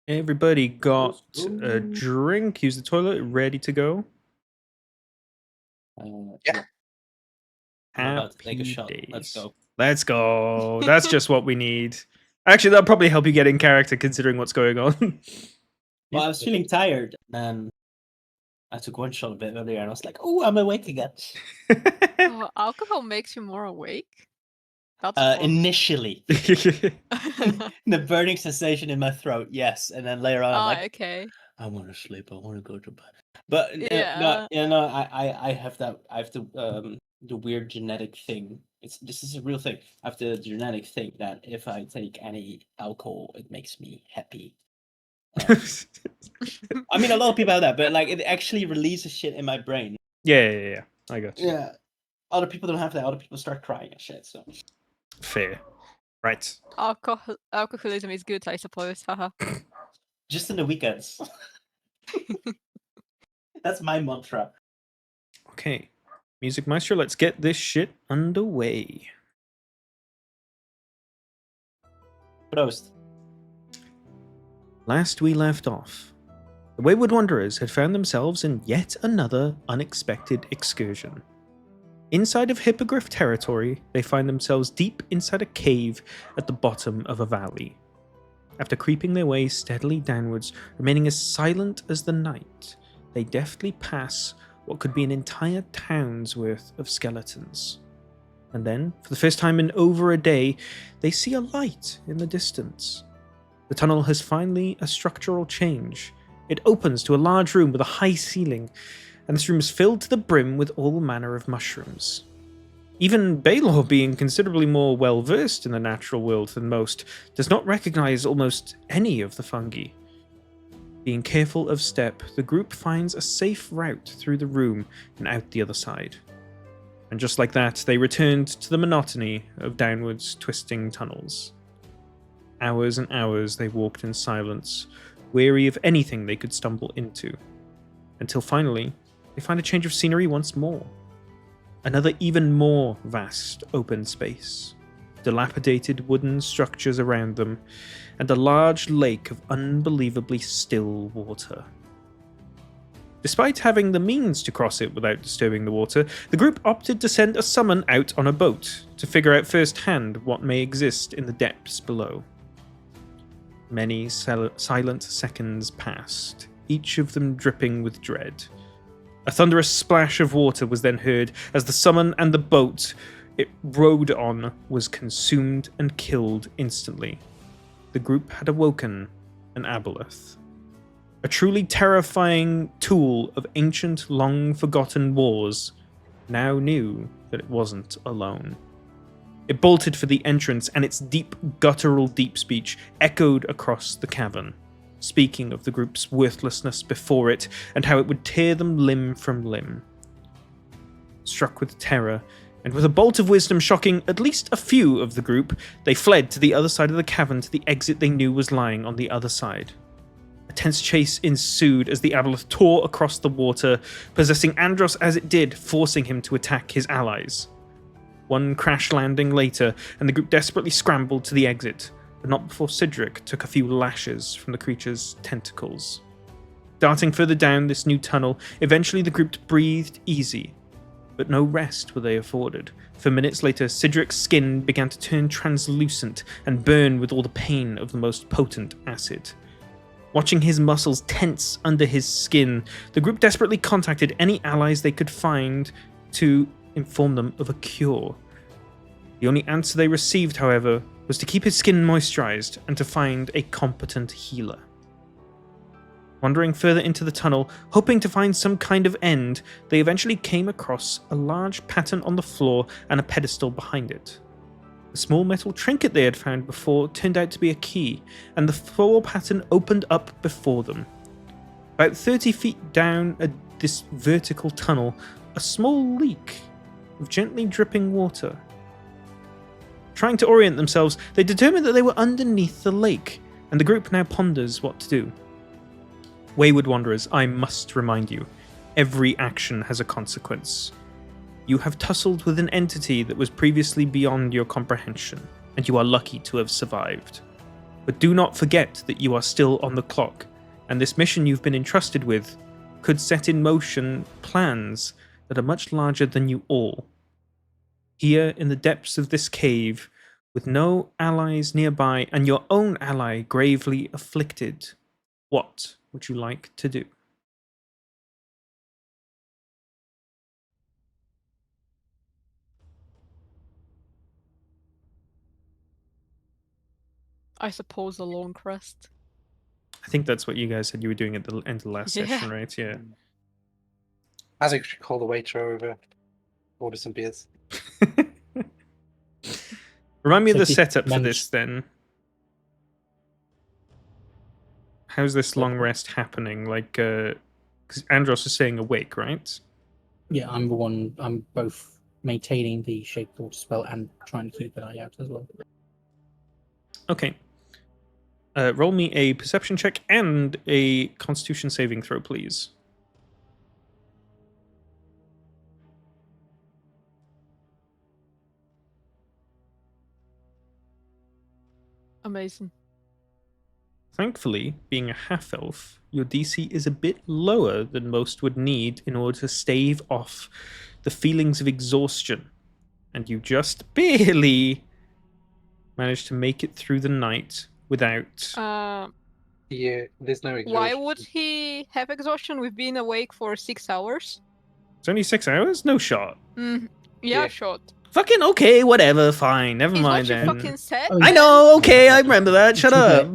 Everybody got Let's a go. drink, use the toilet, ready to go. Yeah. I'm about to take a Happy shot. Let's days. go. Let's go. That's just what we need. Actually, that'll probably help you get in character considering what's going on. Well, I was feeling tired, and I took one shot a bit earlier, and I was like, "Oh, I'm awake again." Oh, alcohol makes you more awake? That's fun. Initially, the burning sensation in my throat, yes, and then later on, I'm like, okay. "I want to sleep. I want to go to bed." But no, Yeah. I have that. I have the weird genetic thing. This is a real thing. I have the genetic thing that if I take any alcohol, it makes me happy. I mean, a lot of people have that, but like it actually releases shit in my brain. Yeah. I got you. Yeah. Other people don't have that. Other people start crying and shit. So Fair. Right. Alcoholism is good, I suppose. Haha. just in the weekends. That's my mantra. Okay. Music Maestro, let's get this shit underway. Prost. Last we left off, the Wayward Wanderers had found themselves in yet another unexpected excursion. Inside of Hippogriff territory, they find themselves deep inside a cave at the bottom of a valley. After creeping their way steadily downwards, remaining as silent as the night, they deftly pass what could be an entire town's worth of skeletons. And then, for the first time in over a day, they see a light in the distance. The tunnel has finally a structural change. It opens to a large room with a high ceiling, and this room is filled to the brim with all manner of mushrooms. Even Baylor, being considerably more well versed in the natural world than most, does not recognize almost any of the fungi. Being careful of step, the group finds a safe route through the room and out the other side. And just like that, they returned to the monotony of downwards twisting tunnels. Hours and hours they walked in silence, weary of anything they could stumble into, until finally they find a change of scenery once more. Another even more vast open space, dilapidated wooden structures around them, and a large lake of unbelievably still water. Despite having the means to cross it without disturbing the water, the group opted to send a summon out on a boat to figure out firsthand what may exist in the depths below. Many silent seconds passed, each of them dripping with dread. A thunderous splash of water was then heard as the summon and the boat it rode on was consumed and killed instantly. The group had awoken an aboleth. A truly terrifying tool of ancient, long-forgotten wars, now knew that it wasn't alone. It bolted for the entrance, and its deep, guttural deep speech echoed across the cavern, speaking of the group's worthlessness before it and how it would tear them limb from limb. Struck with terror, and with a bolt of wisdom shocking at least a few of the group, they fled to the other side of the cavern to the exit they knew was lying on the other side. A tense chase ensued as the aboleth tore across the water, possessing Andros as it did, forcing him to attack his allies. One crash landing later, and the group desperately scrambled to the exit, but not before Cedric took a few lashes from the creature's tentacles. Darting further down this new tunnel, eventually the group breathed easy, but no rest were they afforded, for minutes later Cedric's skin began to turn translucent and burn with all the pain of the most potent acid. Watching his muscles tense under his skin, the group desperately contacted any allies they could find to inform them of a cure. The only answer they received, however, was to keep his skin moisturized and to find a competent healer. Wandering further into the tunnel, hoping to find some kind of end, they eventually came across a large pattern on the floor and a pedestal behind it. The small metal trinket they had found before turned out to be a key, and the floor pattern opened up before them. About 30 feet down this vertical tunnel, a small leak of gently dripping water. Trying to orient themselves, they determined that they were underneath the lake, and the group now ponders what to do. Wayward Wanderers, I must remind you, every action has a consequence. You have tussled with an entity that was previously beyond your comprehension, and you are lucky to have survived. But do not forget that you are still on the clock, and this mission you've been entrusted with could set in motion plans that are much larger than you all. Here in the depths of this cave, with no allies nearby and your own ally gravely afflicted, what would you like to do? I suppose a long rest. I think that's what you guys said you were doing at the end of the last Yeah. session, right? Yeah. I think we should call the waiter over, order some beers. Remind me of So the did setup for manage- this then. How's this So- long rest happening? Like, because Andros is staying awake, right? Yeah, I'm the one. I'm both maintaining the shape water spell and trying to keep an eye out as well. Okay. Roll me a perception check and a constitution saving throw, please. Amazing. Thankfully, being a half elf, your DC is a bit lower than most would need in order to stave off the feelings of exhaustion. And you just barely managed to make it through the night without. Yeah, there's no Why exhaustion. would he have exhaustion? We've been awake for 6 hours. It's only 6 hours? No shot. Yeah, Yeah. shot. Fucking okay, whatever, fine. Never Is mind what you then. fucking said. I mean- I know, okay, I remember that. Shut up.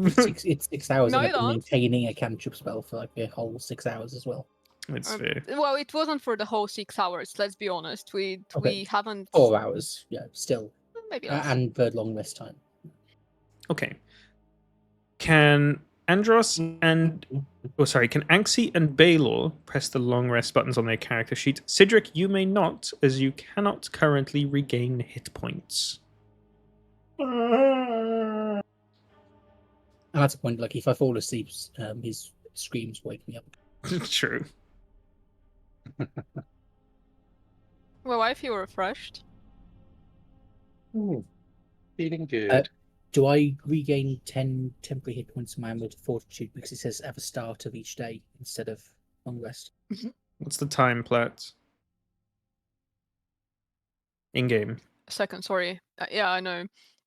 It's 6 hours, No, and you I've been don't. maintaining a cantrip spell for like a whole 6 hours as well. It's fair. Well, it wasn't for the whole 6 hours. Let's be honest. We haven't. 4 hours, yeah, still, Maybe less. and the long rest time. Okay. Can Andros and can Anxi and Baylor press the long rest buttons on their character sheet? Cedric, you may not, as you cannot currently regain hit points. And that's a point. Like if I fall asleep, his screams wake me up. True. Well, I feel refreshed. Ooh, feeling good. Do I regain 10 temporary hit points in my amulet of fortitude because it says at the start of each day instead of long rest? What's the time, Platt? In game. Second, sorry. Yeah, I know.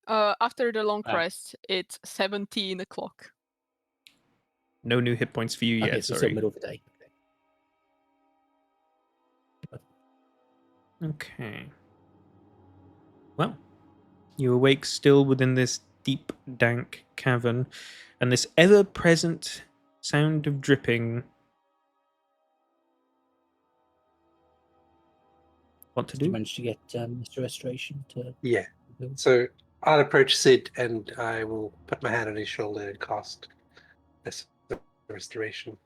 After the long Ah. rest, it's 17 o'clock. No new hit points for you Okay, yet, so it's sorry. still middle of the day. Okay. Well, you awake still within this deep, dank cavern, and this ever-present sound of dripping. What to Did you do? manage to get Mr. Restoration to? Yeah. So I'll approach Sid and I will put my hand on his shoulder and cast this restoration.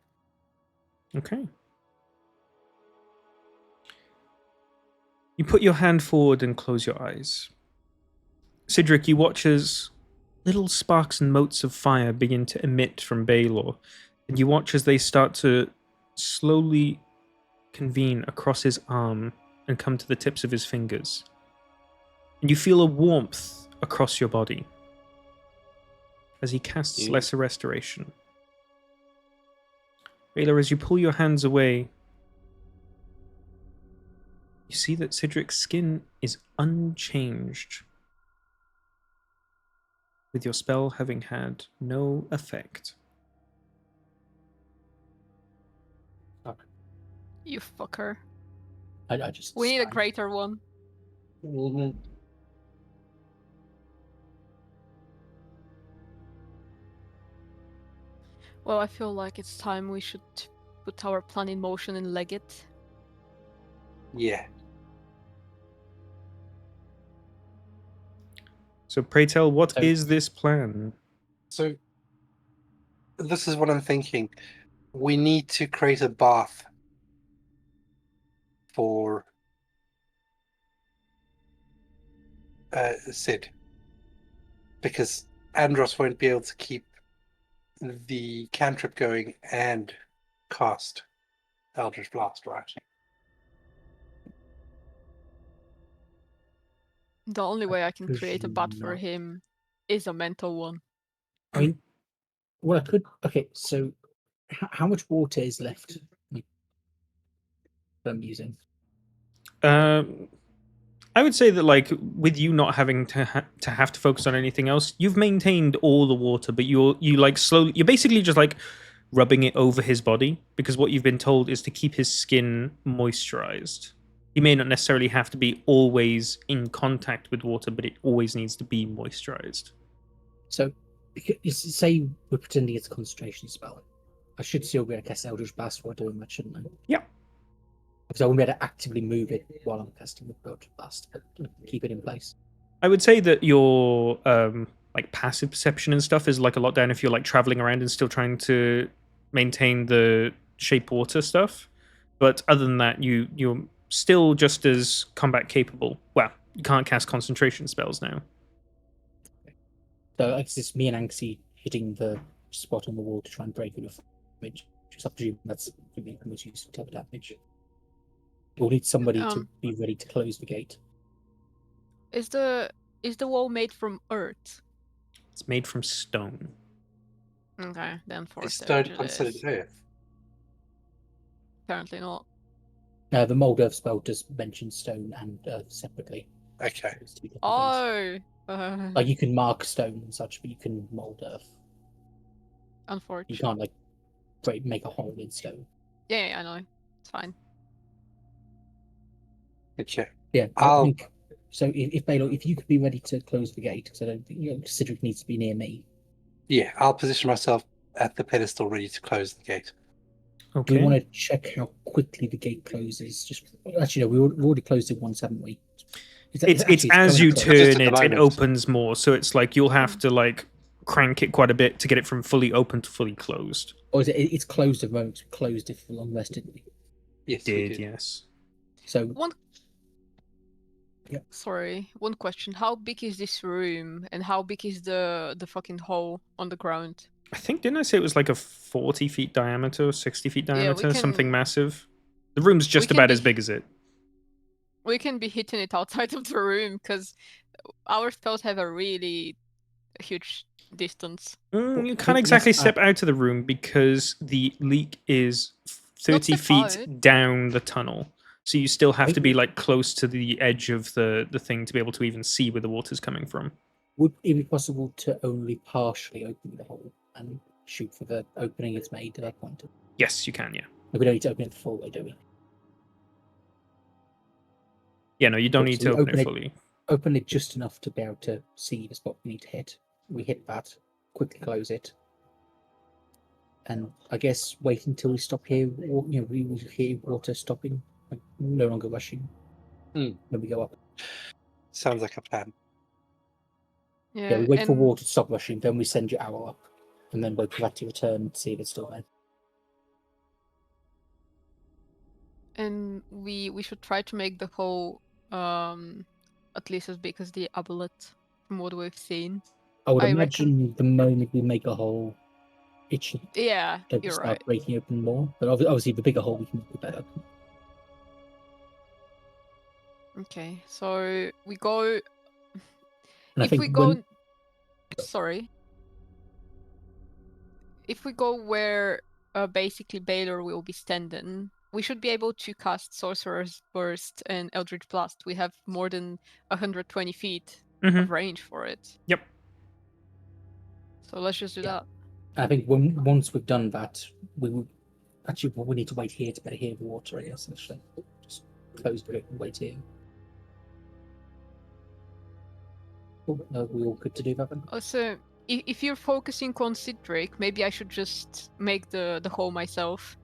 Okay. You put your hand forward and close your eyes. Cedric, you watch as little sparks and motes of fire begin to emit from Baylor, and you watch as they start to slowly convene across his arm and come to the tips of his fingers. And you feel a warmth across your body as he casts Yeah. lesser restoration. Baylor, as you pull your hands away, you see that Cedric's skin is unchanged, with your spell having had no effect. You fucker. I just. We need a sigh. greater one. Mm-hmm. Well, I feel like it's time we should put our plan in motion and leg it. Yeah. So pray tell, what So- is this plan? So this is what I'm thinking. We need to create a bath for Sid. Because Andros won't be able to keep the cantrip going and cast Eldritch Blast, right? The only way I can create a bat for presume not. him is a mental one. I mean, well, I could. Okay, so how much water is left that I'm using? I would say that, like, with you not having to have to focus on anything else, you've maintained all the water, but you like slowly. You're basically just like rubbing it over his body because what you've been told is to keep his skin moisturized. He may not necessarily have to be always in contact with water, but it always needs to be moisturized. So, say we're pretending it's a concentration spell. I should still be able to cast Eldritch Blast while doing that, shouldn't I? Yeah. Because I won't be able to actively move it while I'm casting the Eldritch Blast, but keep it in place. I would say that your like passive perception and stuff is like a lot down if you're like traveling around and still trying to maintain the shape water stuff. But other than that, you're still just as combat capable. Well, you can't cast concentration spells now. So it's just me and Anxie hitting the spot on the wall to try and break it with damage. Just I presume that's the most useful type of damage. We'll need somebody to be ready to close the gate. Is the wall made from earth? It's made from stone. Okay, then Is force stone damage it considered is. earth? Apparently not. The Mold Earth spell does mention stone and earth separately. Okay. It's two different things. Oh, Like you can mark stone and such, but you can mold earth. You unfortunate. can't like make a hole in stone. Yeah, I know. It's fine. Okay. Yeah, I I'll- think so. If Baylor, if you could be ready to close the gate, because I don't think Cedric needs to be near me. Yeah, I'll position myself at the pedestal ready to close the gate. Do Okay. we want to check how quickly the gate closes? Just actually, no, we've already closed it once, haven't we? It's as going you to close. Just at turn the it, it moment. opens more. So it's like you'll have to like crank it quite a bit to get it from fully open to fully closed. Or is it? It's closed at the moment. We closed it for long rest, didn't we? Yes, we Did did. yes. So One. Yeah. Sorry, one question. How big is this room, and how big is the fucking hole on the ground? I think didn't I say it was like a 40 feet diameter, 60 feet Yeah, we diameter, something can- massive. The room's just can about be- as big as it. We can be hitting it outside of the room because our spells have a really huge distance. You I can't think exactly last step out of the room because the leak is 30 step feet out. down the tunnel. So you still have Wait, to be wait. like close to the edge of the thing to be able to even see where the water's coming from. would it be possible to only partially open the hole and shoot for the opening it's made at that point? Yes, you can, yeah. We don't need to open it fully, do we? Yeah, no, you don't Cool, need so to we open it open it- fully. Open it just enough to be able to see the spot we need to hit. We hit that, quickly close it, and I guess wait until we stop here. Or, we will hear water stopping, like no longer rushing. Hmm. Then we go up. Sounds like a plan. Yeah, we wait for and- water to stop rushing, then we send your owl up, and then wait for that to return and see if it's still there. And we should try to make the hole at least as big as the amulet from what we've seen. I would I imagine the moment we make a hole, it should Yeah, don't you're start right. breaking open more. But obviously, the bigger hole we can make, the better. Okay, so we go. And I If think we go, when- sorry. If we go where basically Baylor will be standing, we should be able to cast Sorcerer's Burst and Eldritch Blast. We have more than 120 feet Mhm. of range for it. Yep. So let's just do Yeah. that. I think once we've done that, we will actually we need to wait here to better hear the water. I guess actually, just close the gate and wait here. Cool. We all good to do that then? Also, if you're focusing on Cedric, maybe I should just make the hole myself.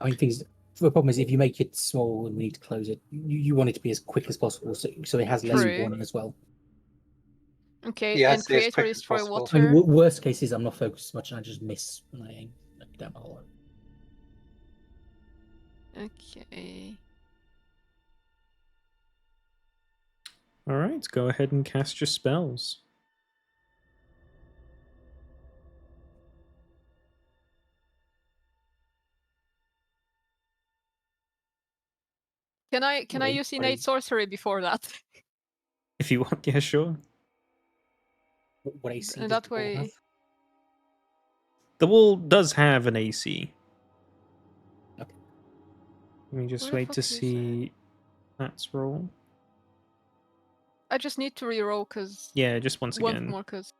I mean, the problem is if you make it small and we need to close it, you want it to be as quick as possible, so it has less True. warning as well. Okay, Yeah, and so as create or quick as destroy possible. water. I mean, worst case is I'm not focused much and I just miss when I aim down the hole. Okay. All right, go ahead and cast your spells. Can I Wait, use innate sorcery before that? If you want, yeah, sure. What AC And does that the wall have? way, The wall does have an AC. Okay. Let me just Where the wait fuck to is it? see that's roll. I just need to reroll because Yeah, just once once again. more because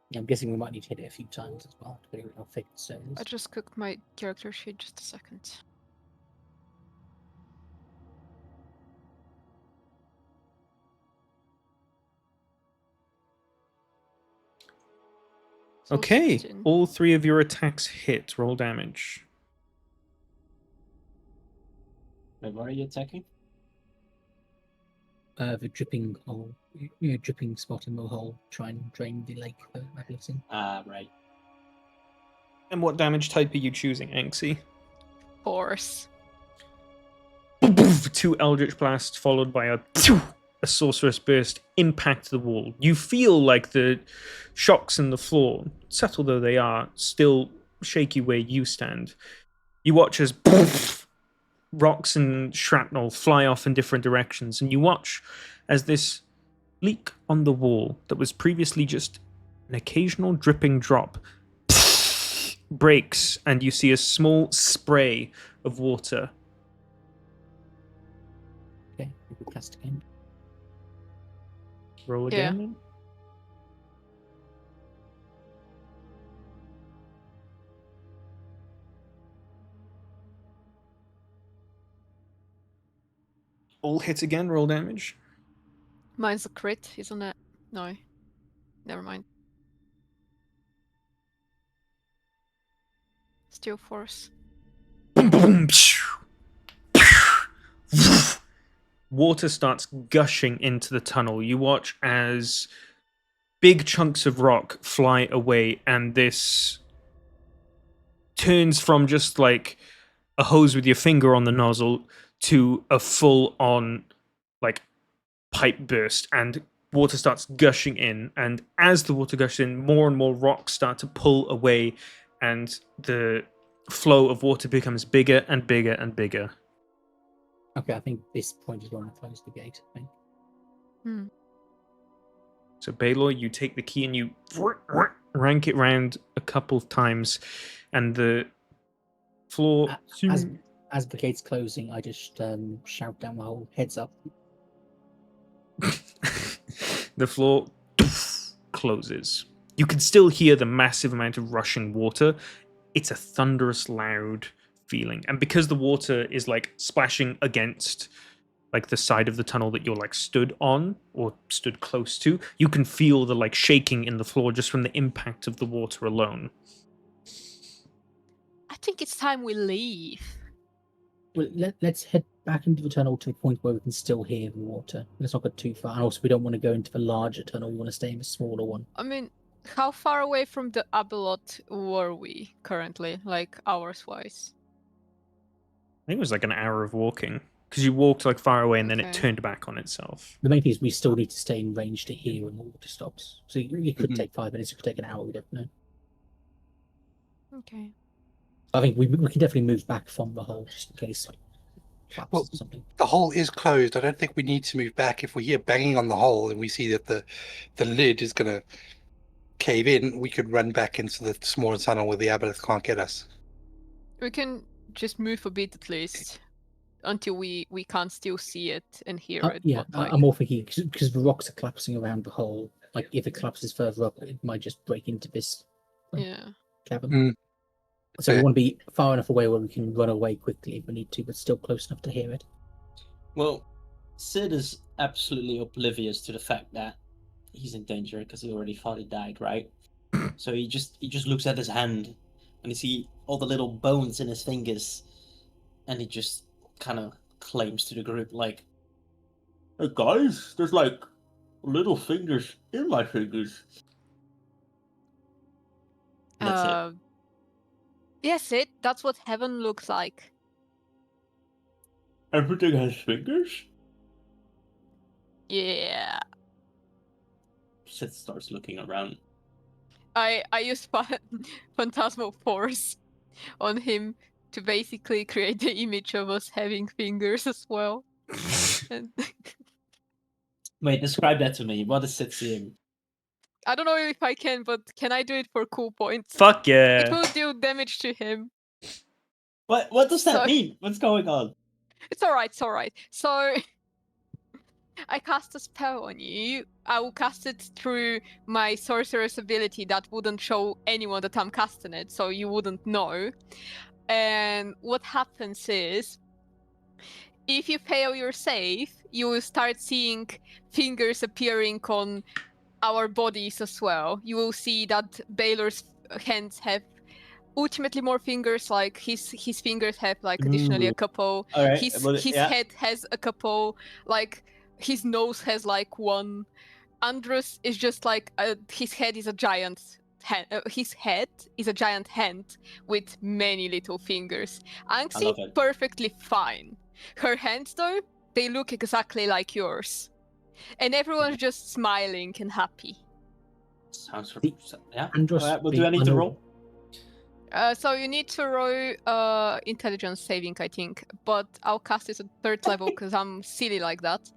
Yeah, I'm guessing we might need to hit it a few times as well, depending on how thick the stone I is. just cooked my character sheet. Just a second. So Okay, 16. all 3 of your attacks hit. Roll damage. Wait, what are you attacking? The dripping hole, dripping spot in the hole. Try and drain the lake that it's in. Ah, right. And what damage type are you choosing, Anxie? Force. 2 Eldritch Blasts followed by a Sorceress Burst impact the wall. You feel like the shocks in the floor, subtle though they are, still shake you where you stand. You watch as rocks and shrapnel fly off in different directions, and you watch as this leak on the wall that was previously just an occasional dripping drop breaks, and you see a small spray of water. Okay, we will cast again. Roll Yeah. again. All hit again, roll damage. Mine's a crit, isn't it? No. Never mind. Still force. Boom, boom, water starts gushing into the tunnel. You watch as big chunks of rock fly away, and this turns from just like a hose with your finger on the nozzle to a full on like pipe burst, and water starts gushing in. And as the water gushes in, more and more rocks start to pull away, and the flow of water becomes bigger and bigger and bigger. Okay, I think this point is when I close the gate. I think. Hmm. So Baylor, you take the key and you rank it round a couple of times, and the floor. As the gate's closing, I just shout down the hole, heads up. The floor closes. You can still hear the massive amount of rushing water. It's a thunderous, loud feeling, and because the water is like splashing against like the side of the tunnel that you're like stood on or stood close to, you can feel the like shaking in the floor just from the impact of the water alone. I think it's time we leave. Well, let's head back into the tunnel to a point where we can still hear the water. Let's not go too far. And also, we don't want to go into the larger tunnel. We want to stay in the smaller one. I mean, how far away from the Abeloth were we currently, like hours-wise? I think it was like an hour of walking because you walked like far away and then it Okay. turned back on itself. The main thing is we still need to stay in range to hear when the water stops. So it could Mhm. take 5 minutes. It could take an hour. We don't know. Okay. I think we can definitely move back from the hole just in case like collapses Well, or something. The hole is closed. I don't think we need to move back. If we hear banging on the hole and we see that the lid is going to cave in, we could run back into the smaller tunnel where the aboleth can't get us. We can just move a bit at least until we can't still see it and hear it. Yeah, But like, I'm more thinking because the rocks are collapsing around the hole. Like if it collapses further up, it might just break into this yeah. cavern. Mm. So we Fair. want to be far enough away where we can run away quickly if we need to, but still close enough to hear it. Well, Sid is absolutely oblivious to the fact that he's in danger because he already thought he died, right? So he just looks at his hand and you see all the little bones in his fingers, and he just kind of claims to the group like, "Hey guys, there's like little fingers in my fingers." And that's it. Yes, that's what heaven looks like. Everything has fingers? Yeah. Sid starts looking around. I used Phantasmal Force on him to basically create the image of us having fingers as well. And Wait, describe that to me. What is Sid seeing? I don't know if I can, but can I do it for cool points? Fuck It yeah. will do damage to him. What does that So- mean? What's going on? It's alright, it's alright. So I cast a spell on you. I will cast it through my sorcerer's ability that wouldn't show anyone that I'm casting it, so you wouldn't know. And what happens is, if you fail your save, you will start seeing fingers appearing on our bodies as well. You will see that Baylor's hands have ultimately more fingers, like his fingers have like additionally a Ooh. couple. All right. His head has a couple, like his nose has like one. Andrus is just like his head is a giant hand. His head is a giant hand with many little fingers. love Anxie it. perfectly fine. Her hands though, they look exactly like yours. And everyone's just smiling and happy. Sounds The- yeah. Andros All right. Well, do being I need to roll? So you need to roll intelligence saving, I think. But I'll cast it at 3rd level because I'm silly like that.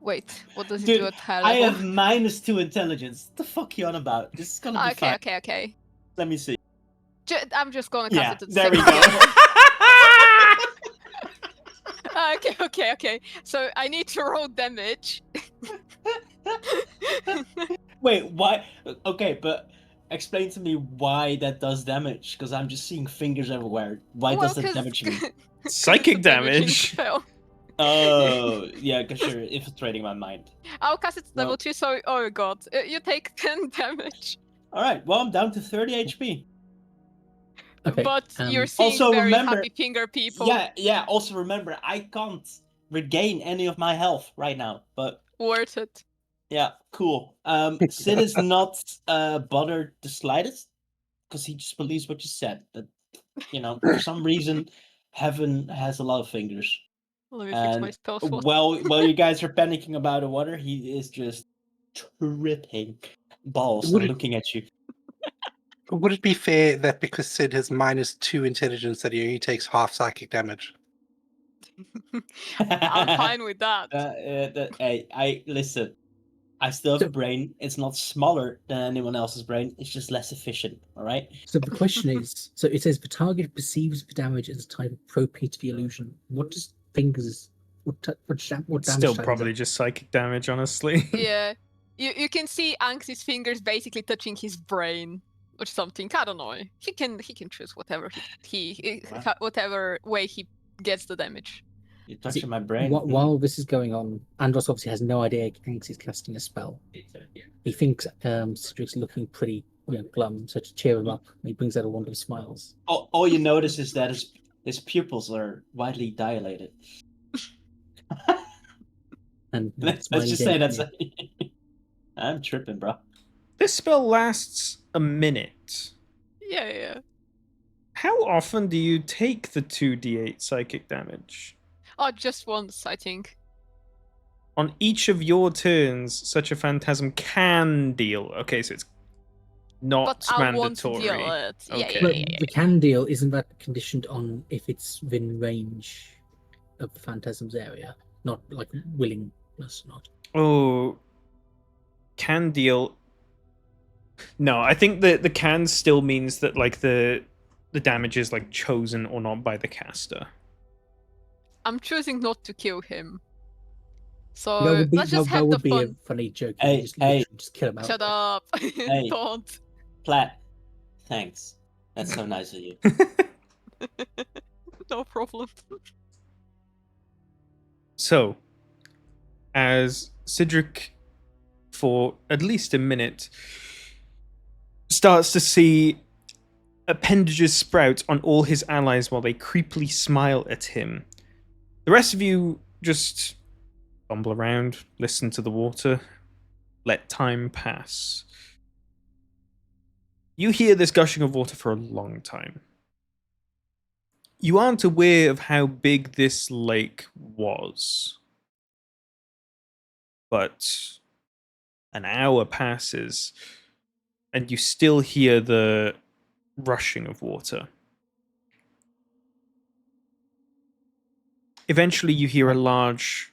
Wait, what does it Dude, do at higher I level? have -2 intelligence. What the fuck you on about? This is gonna be fine. Okay. Let me see. I'm just gonna Yeah, cast it at there we 2nd go. level. Okay. So I need to roll damage. Wait, why? Okay, but explain to me why that does damage. Because I'm just seeing fingers everywhere. Why does that damage me? Psychic damage. Spell. Oh, yeah, because you're infiltrating my mind. I'll cast it at level Well- 2, so oh god. You take 10 damage. All right, well, I'm down to 30 HP. Okay. But you're seeing Also very remember- happy finger people. Yeah. Also remember, I can't regain any of my health right now. But Worth it. yeah, cool. Sid is not bothered the slightest because he just believes what you said. That for some reason, heaven has a lot of fingers. Let me fix my And spell slot. while you guys are panicking about the water, he is just tripping balls Would and it- looking at you. Would it be fair that because Sid has -2 intelligence, that he only takes half psychic damage? I'm fine with that. Hey, I listen. I still have a So- brain. It's not smaller than anyone else's brain. It's just less efficient. All right. So the question is, so it says the target perceives the damage as a type of propitious illusion. What does fingers? What damage? Still type is probably that? just psychic damage, honestly. Yeah. You can see Anxie's fingers basically touching his brain or something. I don't know. He can choose whatever Wow. Mm-hmm. way he gets the damage. You're See, touching my brain. While this is going on, Andros obviously has no idea Anx is casting a spell. He thinks Cedric's looking pretty glum, so to cheer him up, he brings out a wand of smiles. All you notice is that his pupils are widely dilated. And Let's smiley just day, say that's. yeah. I'm tripping, bro. This spell lasts a minute. Yeah. How often do you take the 2d8 psychic damage? Oh, just once, I think. On each of your turns, such a phantasm can deal. Okay, so it's not But I want to mandatory. deal it. Okay. But the can deal, isn't that conditioned on if it's within range of the phantasm's area, not like willingness, not. Oh, can deal. No, I think the can still means that like the damage is like chosen or not by the caster. I'm choosing not to kill him. So That would be, let's just that have would the be fun. a funny joke. Hey, You just, hey. literally just kill him out. Shut up. Don't. Platt, thanks. That's so nice of you. No problem. So, as Cedric, for at least a minute, starts to see appendages sprout on all his allies while they creepily smile at him, the rest of you just bumble around, listen to the water, let time pass. You hear this gushing of water for a long time. You aren't aware of how big this lake was. But an hour passes, and you still hear the rushing of water. Eventually, you hear a large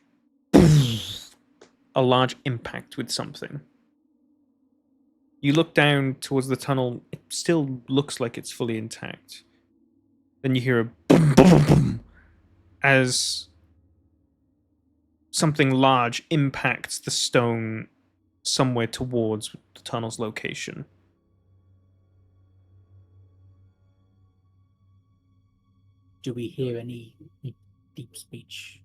a large impact with something. You look down towards the tunnel, it still looks like it's fully intact. Then you hear a boom, boom, boom, boom, as something large impacts the stone somewhere towards the tunnel's location. Do we hear any deep speech?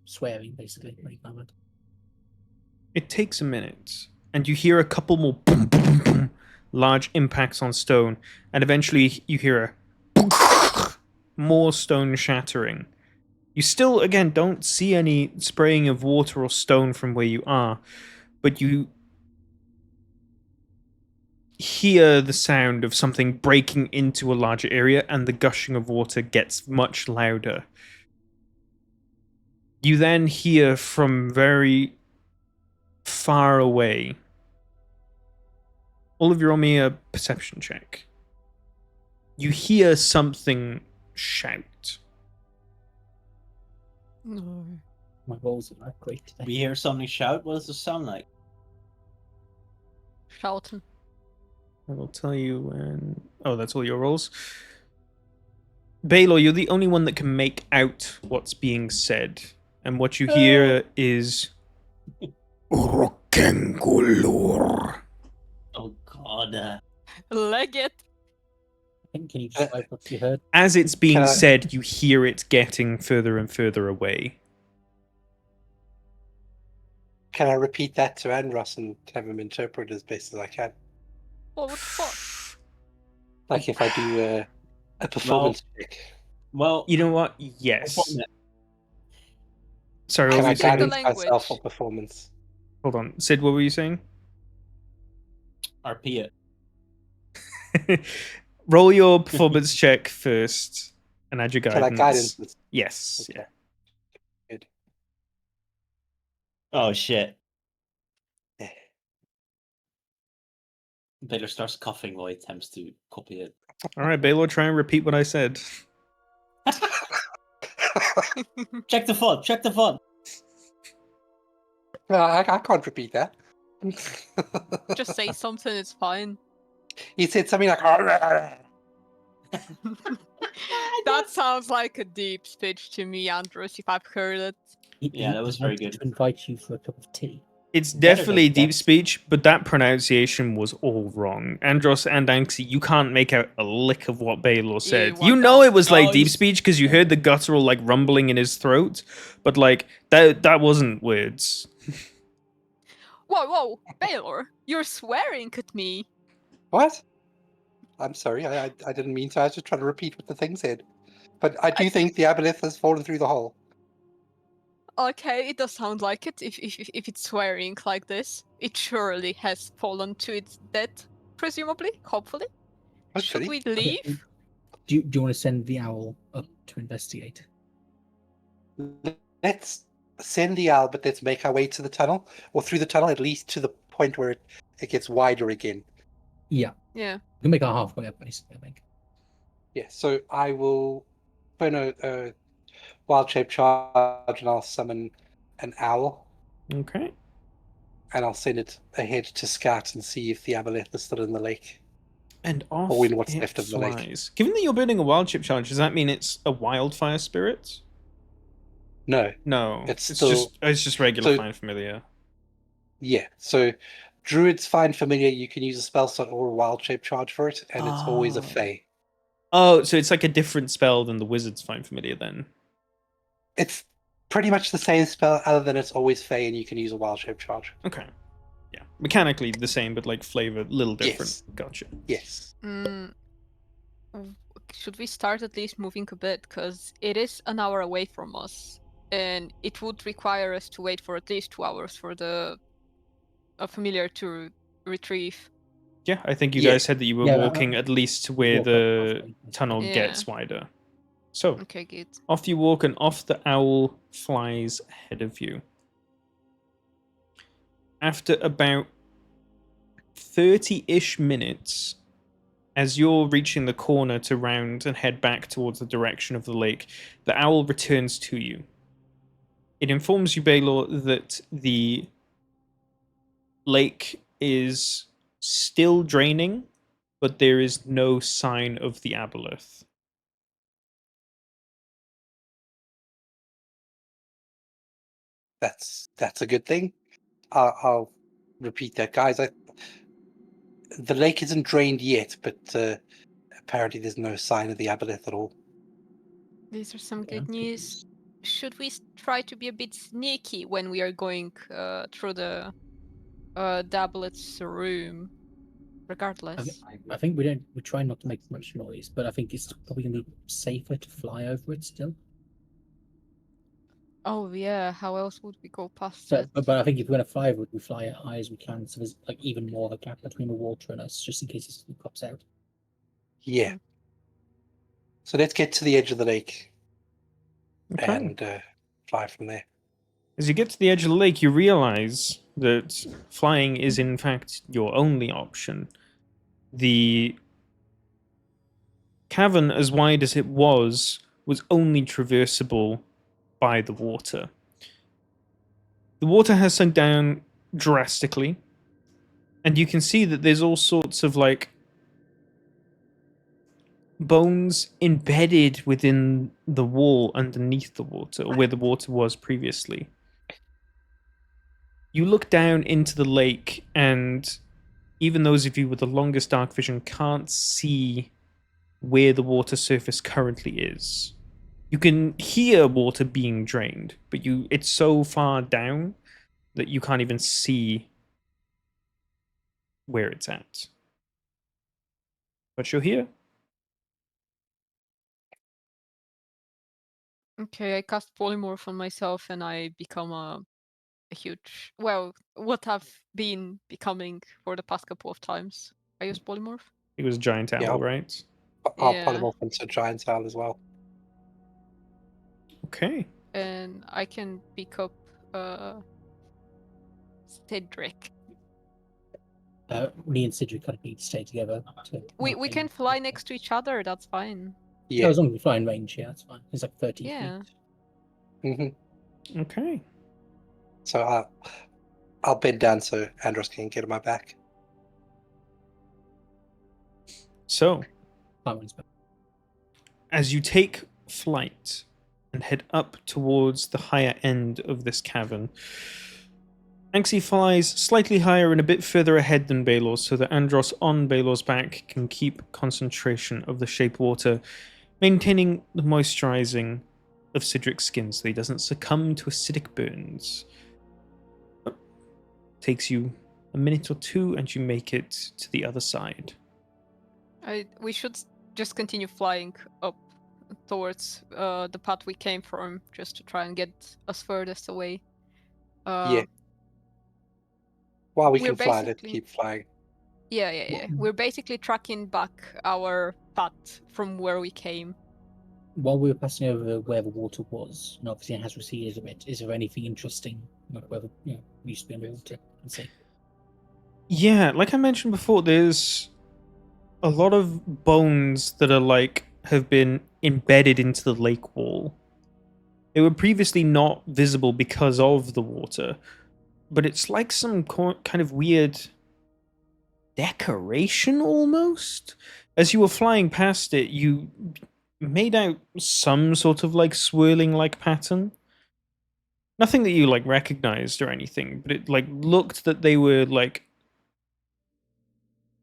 Swearing, basically. Like that. It takes a minute, and you hear a couple more boom, boom, boom, large impacts on stone, and eventually you hear a more stone shattering. You still, again, don't see any spraying of water or stone from where you are, but you hear the sound of something breaking into a larger area, and the gushing of water gets much louder. You then hear from very far away. All of you roll me a perception check. You hear something shout. No. My rolls are not great today. We hear something shout. What does it sound like? Shouting. I will tell you when... Oh, that's all your rolls? Baylor, you're the only one that can make out what's being said. And what you hear is... Urokengulur. Oh god. Leg it. Can you describe what you heard? As it's being Can I- said, you hear it getting further and further away. Can I repeat that to Andros and have him interpret as best as I can? What the fuck? Like if I do a performance check. Well, You know what? Yes. perform it. Sorry, what Can were I you saying? the guidance myself for language. performance? Hold on. Sid, what were you saying? RP it. Roll your performance check first and add your Can I guidance. guidance this? Yes. Okay. Yeah. Good. Oh shit. Yeah. Baylor starts coughing while he attempts to copy it. All right, Baylor, try and repeat what I said. Check the font. Check the font. No, I can't repeat that. Just say something, it's fine. He said something like, That sounds like a deep speech to me, Andros, if I've heard it. Yeah, that was very wanted good. To invite you for a cup of tea. It's Better definitely than deep that. speech, but that pronunciation was all wrong. Andros and Anxie, you can't make out a lick of what Baylor said. what You the- know it was like No, deep he's- speech because you heard the guttural like rumbling in his throat, but like that wasn't words. Whoa, Baylor, you're swearing at me. what? I'm sorry, I didn't mean to. I was just trying to repeat what the thing said. But I do think the aboleth has fallen through the hole. Okay, it does sound like it. If it's swearing like this, it surely has fallen to its death, presumably, hopefully. Should Hopefully. we leave? Do you want to send the owl up to investigate? Let's send the owl, but let's make our way to the tunnel, or through the tunnel, at least to the point where it gets wider again. Yeah, Yeah. we can make our halfway up, basically. I think. Yeah, so I will burn a wild shape charge and I'll summon an owl Okay. and I'll send it ahead to scout and see if the aboleth is still in the lake. And off Or in what's it left of the lake. flies. Given that you're building a wild chip challenge, does that mean it's a wildfire spirit? No, No, It's still- it's just regular so- fine familiar. yeah, so druids find familiar, you can use a spell slot or a wild shape charge for it, and it's always a Oh. fey. Oh, so it's like a different spell than the wizard's fine familiar then. It's pretty much the same spell, other than it's always fey and you can use a wild shape charge. Okay. Yeah. Mechanically the same, but like flavor a little different. Yes. Gotcha. Yes. Should we start at least moving a bit? Because it is an hour away from us. And it would require us to wait for at least 2 hours for a familiar to retrieve. Yeah, I think you Yeah. guys said that you were Yeah, walking at least to where walk up the halfway. tunnel Yeah. gets wider. So, Okay, good. off you walk, and off the owl flies ahead of you. After about 30-ish minutes, as you're reaching the corner to round and head back towards the direction of the lake, the owl returns to you. It informs you, Baylor, that the lake is still draining, but there is no sign of the aboleth. That's a good thing. I'll repeat that, guys. The lake isn't drained yet, but apparently there's no sign of the aboleth at all. These are some Yeah, good news. Should we try to be a bit sneaky when we are going through the Dablet's room? Regardless. I think we try not to make much noise, but I think it's probably gonna be safer to fly over it still. Oh yeah, how else would we go past So, it? but I think if we're gonna fly over it, we fly it high as we can, so there's like even more of a gap between the water and us, just in case it pops out. Yeah. Mm. So let's get to the edge of the lake Okay. and fly from there. As you get to the edge of the lake, you realize that flying is in fact your only option. The cavern, as wide as it was only traversable by the water. The water has sunk down drastically, and you can see that there's all sorts of like bones embedded within the wall underneath the water, or where the water was previously. You look down into the lake, and even those of you with the longest dark vision can't see where the water surface currently is. You can hear water being drained, but it's so far down that you can't even see where it's at. But you're here. Okay, I cast polymorph on myself and I become a huge, well, what I've been becoming for the past couple of times. I use polymorph. It was a giant owl, Yeah. right? I'll Yeah. polymorph into a giant owl as well. Okay. And I can pick up Cedric. Me and Cedric kind of need to stay together. We maintain- can fly next to each other, that's fine. Yeah. As long as we fly in range, yeah, that's fine. It's like 30 Yeah. feet. hmm Okay. So I'll bend down so Andros can get on my back. So, Fireman's back. as you take flight and head up towards the higher end of this cavern, Anxie flies slightly higher and a bit further ahead than Baelor, so that Andros on Baelor's back can keep concentration of the shape water, maintaining the moisturizing of Cedric's skin so he doesn't succumb to acidic burns. Takes you a minute or two and you make it to the other side. We should just continue flying up towards the path we came from, just to try and get us furthest away. Yeah. While we we're can fly, let's basically- keep flying. Yeah. We're basically tracking back our path from where we came. While we were passing over where the water was, and obviously it has receded a bit, is there anything interesting, like where the, used to be underwater? Let's see. Yeah, like I mentioned before, there's a lot of bones that are like have been embedded into the lake wall. They were previously not visible because of the water, but it's like some kind of weird decoration almost. As you were flying past it, you made out some sort of like swirling like pattern. Nothing that you like recognized or anything, but it like looked that they were like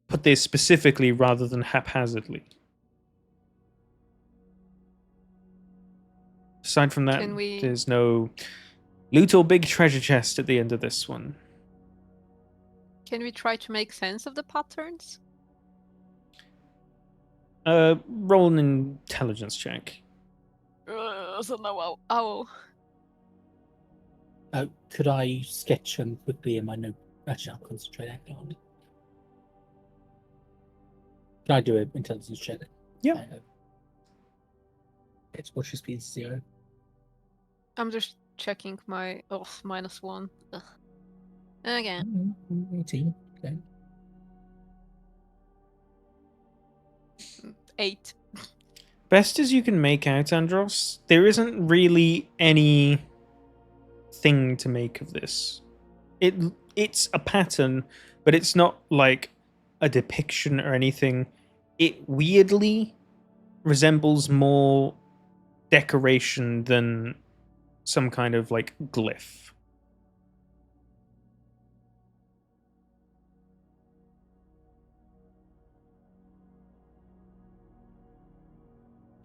put there specifically rather than haphazardly. Aside from that, Can we- there's no loot or big treasure chest at the end of this one. Can we try to make sense of the patterns? Roll an intelligence check. So no owl. Could I sketch them quickly in my note? Actually, I'll concentrate on. Can I do an intelligence check? Yeah. It's watch your speed 0. I'm just checking my -1. Ugh. Again. 18. Okay. 8. Best as you can make out, Andros, there isn't really any thing to make of this. It's a pattern, but it's not like a depiction or anything. It weirdly resembles more decoration than some kind of like glyph.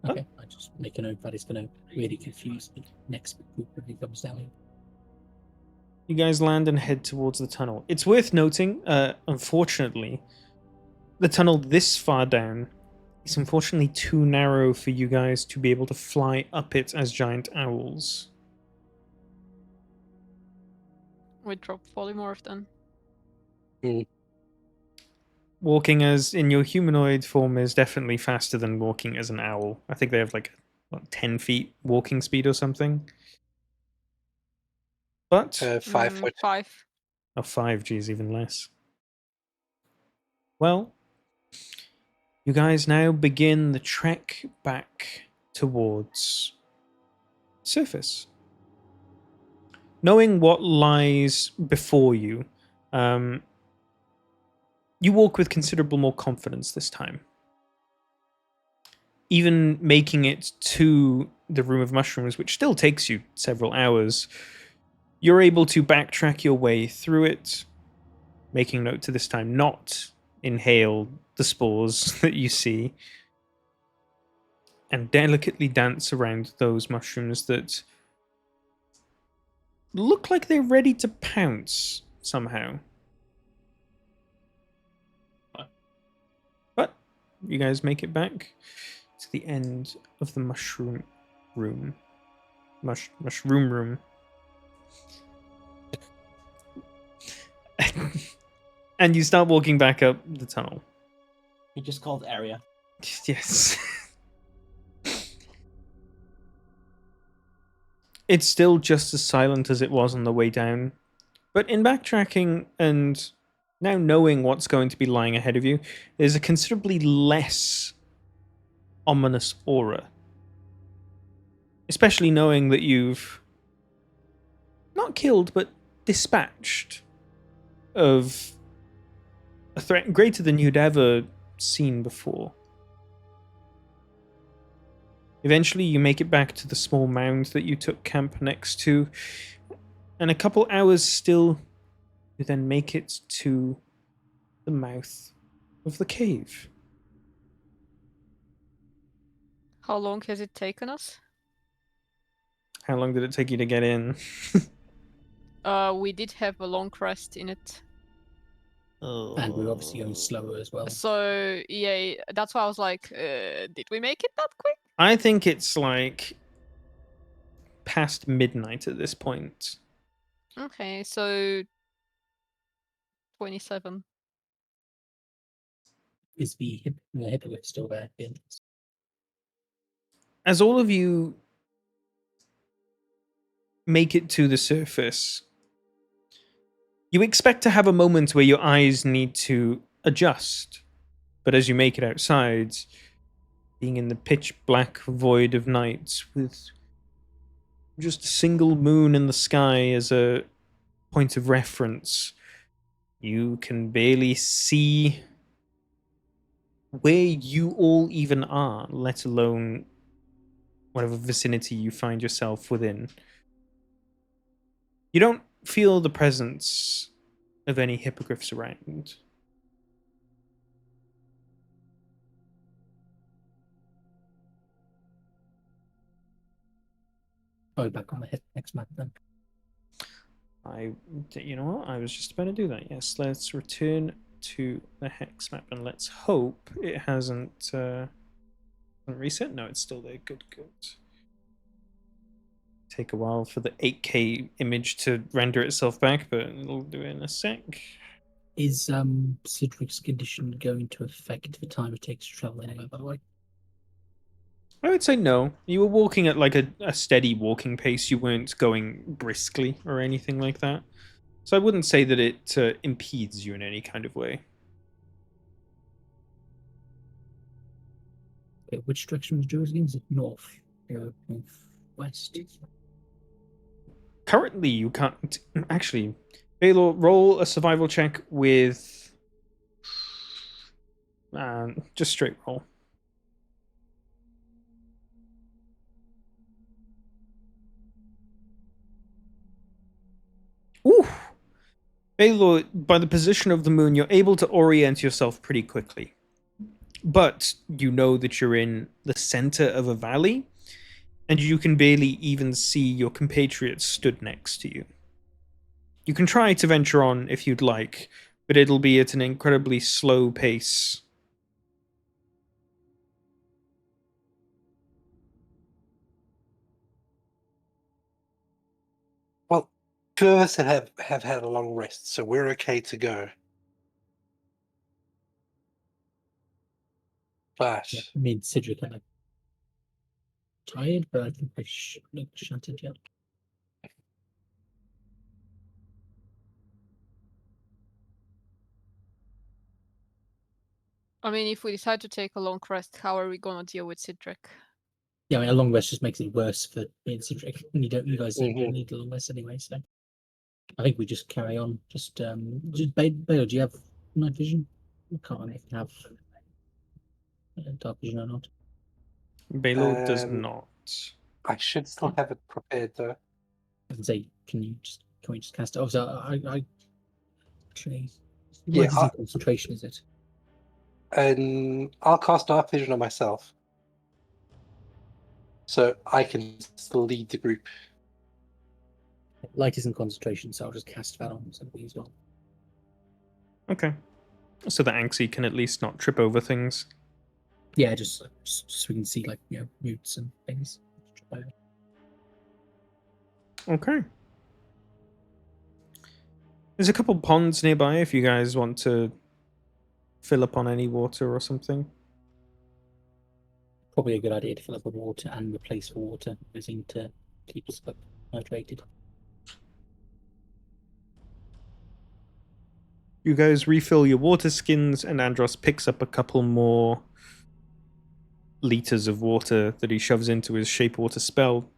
Okay, I just make a note that is going to really confuse the next group when he comes down here. You guys land and head towards the tunnel. It's worth noting, unfortunately, the tunnel this far down is unfortunately too narrow for you guys to be able to fly up it as giant owls. We drop polymorph then. Walking as in your humanoid form is definitely faster than walking as an owl. I think they have like what, 10 feet walking speed or something. But 5 foot. 5. oh, 5G is even less. Well, you guys now begin the trek back towards surface. Knowing what lies before you, you walk with considerable more confidence this time. Even making it to the Room of Mushrooms, which still takes you several hours, you're able to backtrack your way through it, making note to this time not inhale the spores that you see, and delicately dance around those mushrooms that look like they're ready to pounce somehow. But you guys make it back to the end of the mushroom room. Mushroom room. And you start walking back up the tunnel. He just called area. Yes. It's still just as silent as it was on the way down. But in backtracking and now knowing what's going to be lying ahead of you, there's a considerably less ominous aura. Especially knowing that you've not killed, but dispatched of a threat greater than you'd ever seen before. Eventually, you make it back to the small mound that you took camp next to, and a couple hours still, you then make it to the mouth of the cave. How long has it taken us? How long did it take you to get in? We did have a long rest in it. And we're obviously going slower as well. So yeah, that's why I was like, did we make it that quick? I think it's like past midnight at this point. Okay, so 27. Is the hippogriff still there? As all of you make it to the surface, you expect to have a moment where your eyes need to adjust. But as you make it outside, being in the pitch black void of night with just a single moon in the sky as a point of reference, you can barely see where you all even are, let alone whatever vicinity you find yourself within. You don't feel the presence of any hippogriffs around. Oh, back on the next map then. You know what? I was just about to do that. Yes, let's return to the hex map and let's hope it hasn't reset. No, it's still there. Good, good. Take a while for the 8K image to render itself back, but it'll do it in a sec. Is Cedric's condition going to affect the time it takes to travel anyway, by the way? I would say no. You were walking at like a steady walking pace. You weren't going briskly or anything like that. So I wouldn't say that it impedes you in any kind of way. Okay, which direction was Joe's again? Is it north? Northwest? currently you can't actually. Baylor, roll a survival check with just straight roll. Ooh. Baylor, by the position of the moon, you're able to orient yourself pretty quickly. But you know that you're in the center of a valley, and you can barely even see your compatriots stood next to you. You can try to venture on if you'd like, but it'll be at an incredibly slow pace. Well, two of us have had a long rest, so we're okay to go. But Yeah, I mean, Sidra kind of tired, but I think I should look shattered yet. I mean, if we decide to take a long rest, how are we gonna deal with Cedric? Yeah, I mean, a long rest just makes it worse for me and Sidra. You guys don't Mhm. need a long rest anyway, so I think we just carry on. Just Baylor, do you have night vision? I can't remember if you have dark vision or not. Baylor does Um, not. I should still have it prepared though. I can say, can we just cast it? Oh, so I actually, Yeah, what is in concentration? Is it? And I'll cast Dark Vision on myself, so I can still lead the group. Light is in concentration, so I'll just cast that on somebody as well. Okay. So that Anxie can at least not trip over things. Yeah, just so we can see like roots and things. Okay. There's a couple ponds nearby if you guys want to fill up on any water or something. Probably a good idea to fill up with water and replace the water using to keep us hydrated. You guys refill your water skins, and Andros picks up a couple more liters of water that he shoves into his shape water spell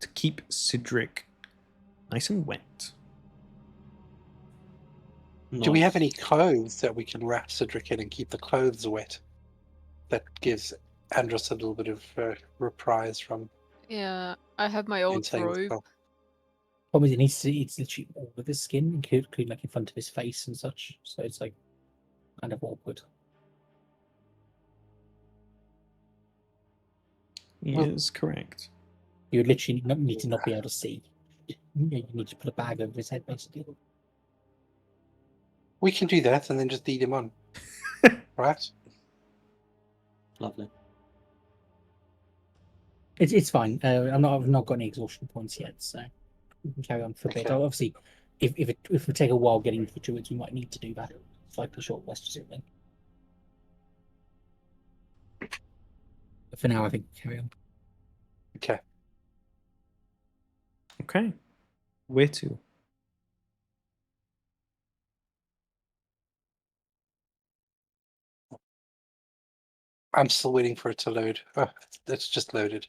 to keep Cedric nice and wet. Do we have Nice. any clothes that we can wrap Cedric in and keep the clothes wet? That gives Andros a little bit of reprise from Yeah, I have my old insane robe. spell. Problem is, it's literally all of his skin, including like in front of his face and such. So it's like kind of awkward. He Well- is correct. You would literally need to not be able to see. You need to put a bag over his head, basically. We can do that and then just lead him on, right? Lovely. It's fine. I've not got any exhaustion points yet, so we can carry on for a bit. Okay. Obviously, if it take a while getting to the druids, we might need to do that. It's like a short rest or something. But for now, I think carry on. Okay. Okay. Where to? I'm still waiting for it to load. Oh, it's just loaded.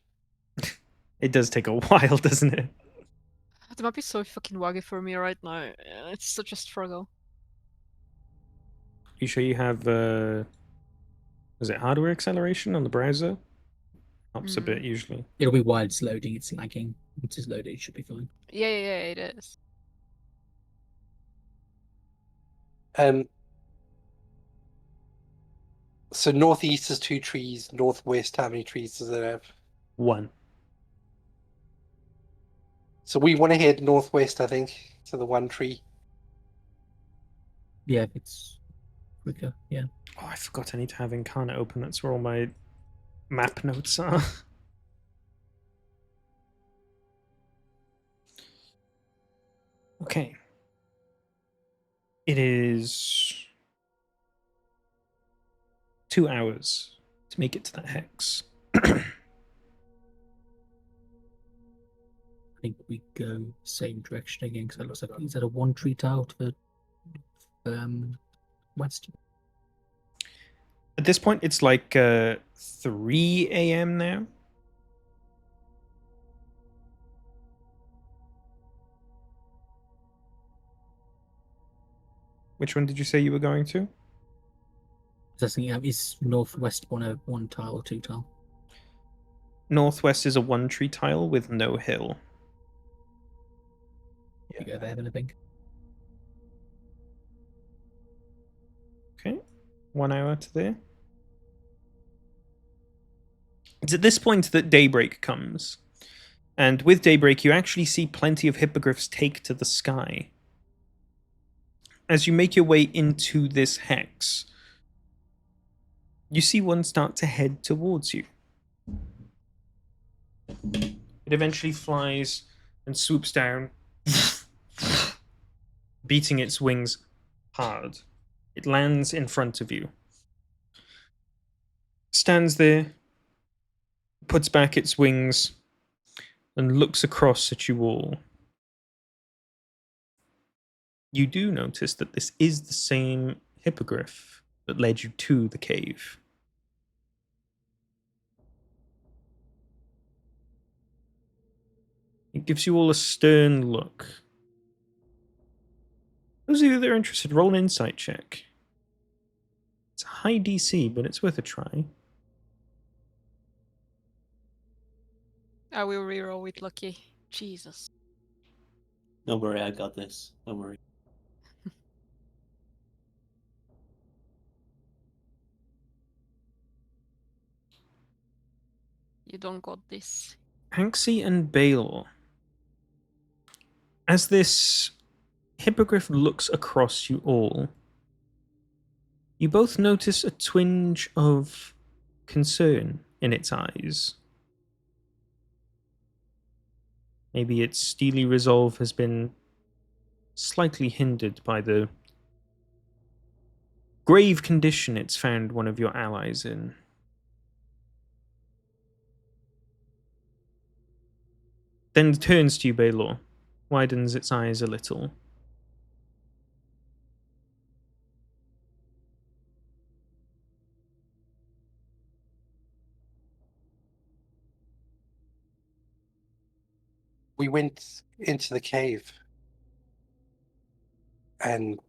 It does take a while, doesn't it? It might be so fucking waggy for me right now. It's such a struggle. You sure you have is it hardware acceleration on the browser? Helps a bit usually. It'll be while it's loading. It's lagging. Once it's loaded, it should be fine. Yeah, it is. So northeast is 2 trees, northwest, how many trees does it have? 1. So we want to head northwest, I think, to the 1 tree. Yeah, if it's quicker. Yeah. Oh, I forgot I need to have Incarnate open. That's where all my map notes are. Okay. It is 2 hours to make it to that hex. I think we go same direction again because it looks like is that a 1 tree tile to the west? At this point, it's like 3 a.m. now. Which one did you say you were going to? So I think is northwest one tile or 2 tile? Northwest is a 1-tree tile with no hill. You go there then, I think. Okay, 1 hour to there. It's at this point that daybreak comes. And with daybreak, you actually see plenty of hippogriffs take to the sky. As you make your way into this hex, you see one start to head towards you. It eventually flies and swoops down, beating its wings hard. It lands in front of you. Stands there, puts back its wings, and looks across at you all. You do notice that this is the same hippogriff that led you to the cave. It gives you all a stern look. Those of you that are interested, roll an insight check. It's a high DC, but it's worth a try. I will reroll with lucky. Jesus. Don't worry, I got this. Don't worry. You don't got this. Hanksy and Baylor. As this hippogriff looks across you all, you both notice a twinge of concern in its eyes. Maybe its steely resolve has been slightly hindered by the grave condition it's found one of your allies in. Then turns to you, Baylor, widens its eyes a little. We went into the cave and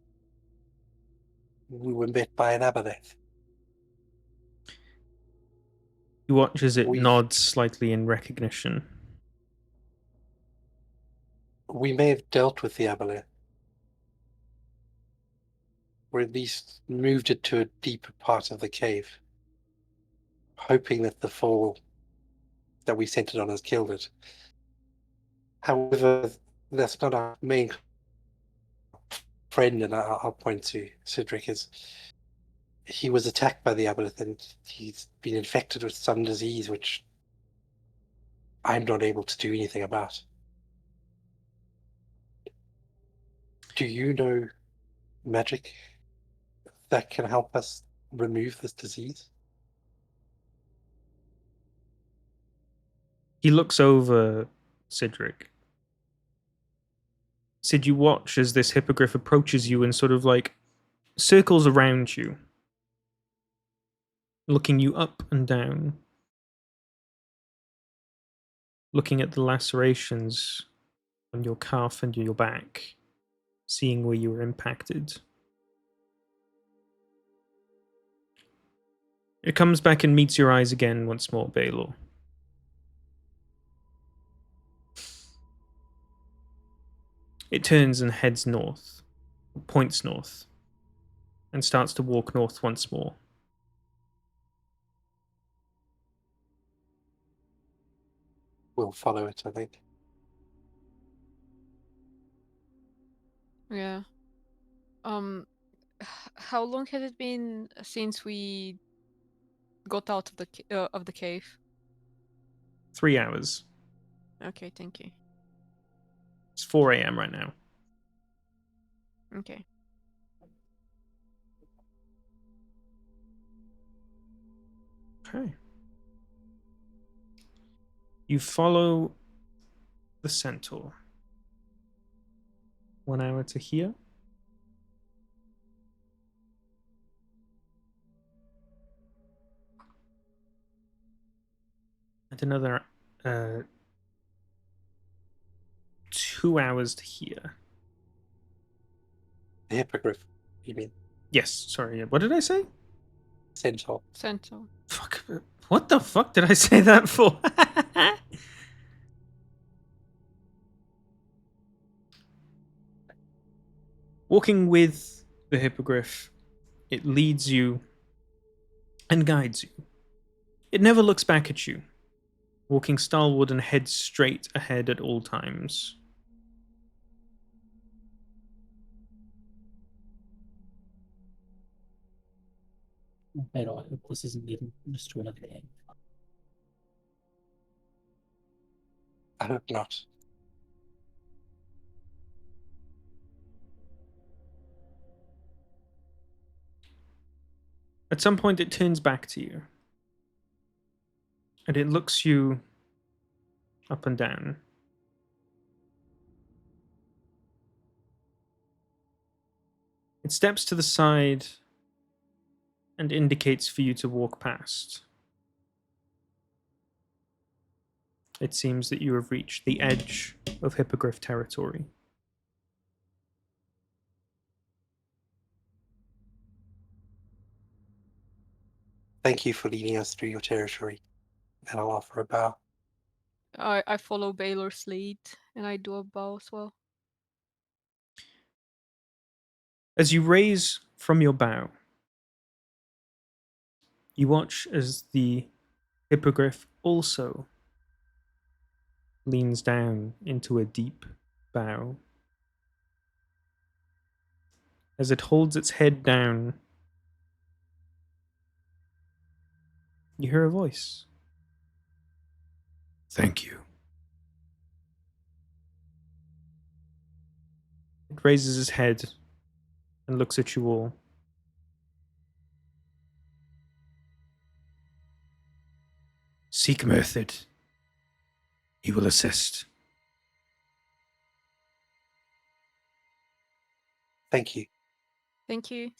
we were met by an aboleth. You watch as it We've- nods slightly in recognition. We may have dealt with the aboleth, or at least moved it to a deeper part of the cave, hoping that the foal that we sent it on has killed it. However, that's not our main friend, and I'll point to Cedric, is he was attacked by the aboleth and he's been infected with some disease which I'm not able to do anything about. Do you know magic that can help us remove this disease? He looks over Cedric. Sid, you watch as this hippogriff approaches you and sort of like circles around you, looking you up and down, looking at the lacerations on your calf and your back, seeing where you were impacted. It comes back and meets your eyes again once more, Baylor. It turns and heads north, points north, and starts to walk north once more. We'll follow it, I think. Yeah. How long has it been since we got out of the cave? 3 hours. Okay, thank you. It's 4 a.m. right now. Okay. Okay. You follow the centaur. 1 hour to here. And another 2 hours to here. The hippogriff you mean? Yes, sorry. What did I say? Centaur. Centaur. Fuck. What the fuck did I say that for? Walking with the hippogriff, it leads you and guides you. It never looks back at you, walking stalwart and head straight ahead at all times. But I hope this isn't leading us to another end. I hope not. At some point, it turns back to you, and it looks you up and down. It steps to the side and indicates for you to walk past. It seems that you have reached the edge of Hippogriff territory. Thank you for leading us through your territory. And I'll offer a bow. I follow Baylor's lead and I do a bow as well. As you raise from your bow, you watch as the hippogriff also leans down into a deep bow. As it holds its head down, you hear a voice. Thank you. It raises its head and looks at you all. Seek Method. He will assist. Thank you. Thank you.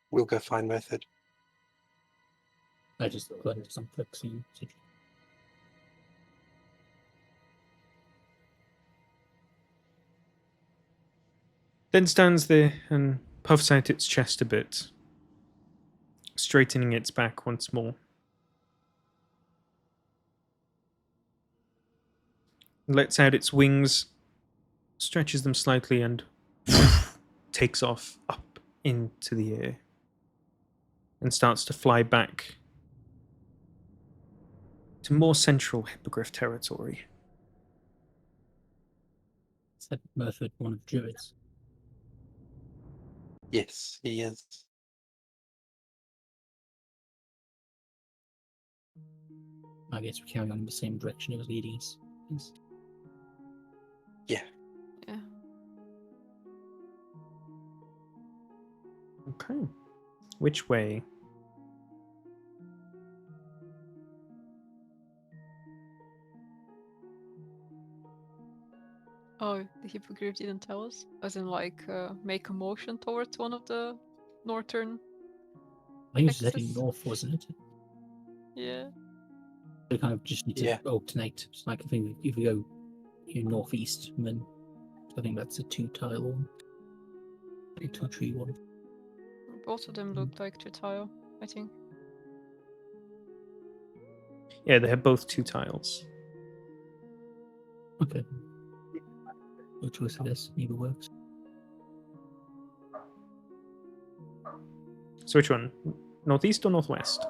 We'll go find Method. I just got into some fixing. Then stands there and puffs out its chest a bit, straightening its back once more. Lets out its wings, stretches them slightly, and takes off up into the air and starts to fly back to more central Hippogriff territory. Is that Murford one of the druids? Yes, he is. I guess we carry on in the same direction it was leading us. Yes. Yeah. Yeah. Okay. Which way? Oh, the hippogriff didn't tell us? As in, like, make a motion towards one of the northern. I think it was heading Texas. north, wasn't it? Yeah. We kind of just need to Yeah. alternate. It's like if we go northeast, and then I think that's a 2-tile one. A 2-tree one. Both of them looked like 2-tile, I think. Yeah, they have both 2 tiles. Okay. No choice, I guess. Neither works. So which one? Northeast or northwest?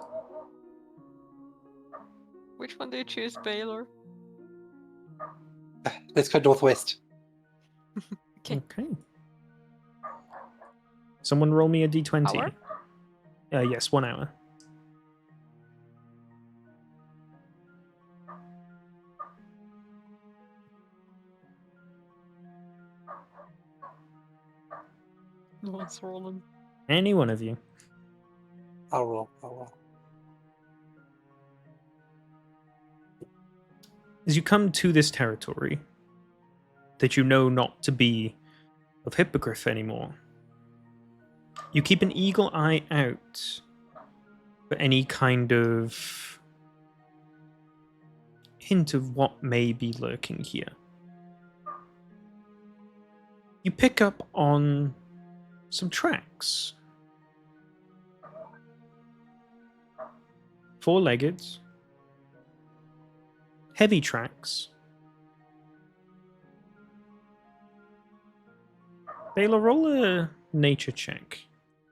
Which one do you choose, Baylor? Let's go northwest. Okay. Okay. Someone roll me a d20. Hour? Yes, 1 hour. No one's rolling. Any one of you. I'll roll. As you come to this territory that you know not to be of Hippogriff anymore, you keep an eagle eye out for any kind of hint of what may be lurking here. You pick up on some tracks. Four-legged. Heavy tracks. Baylor, roll a nature check.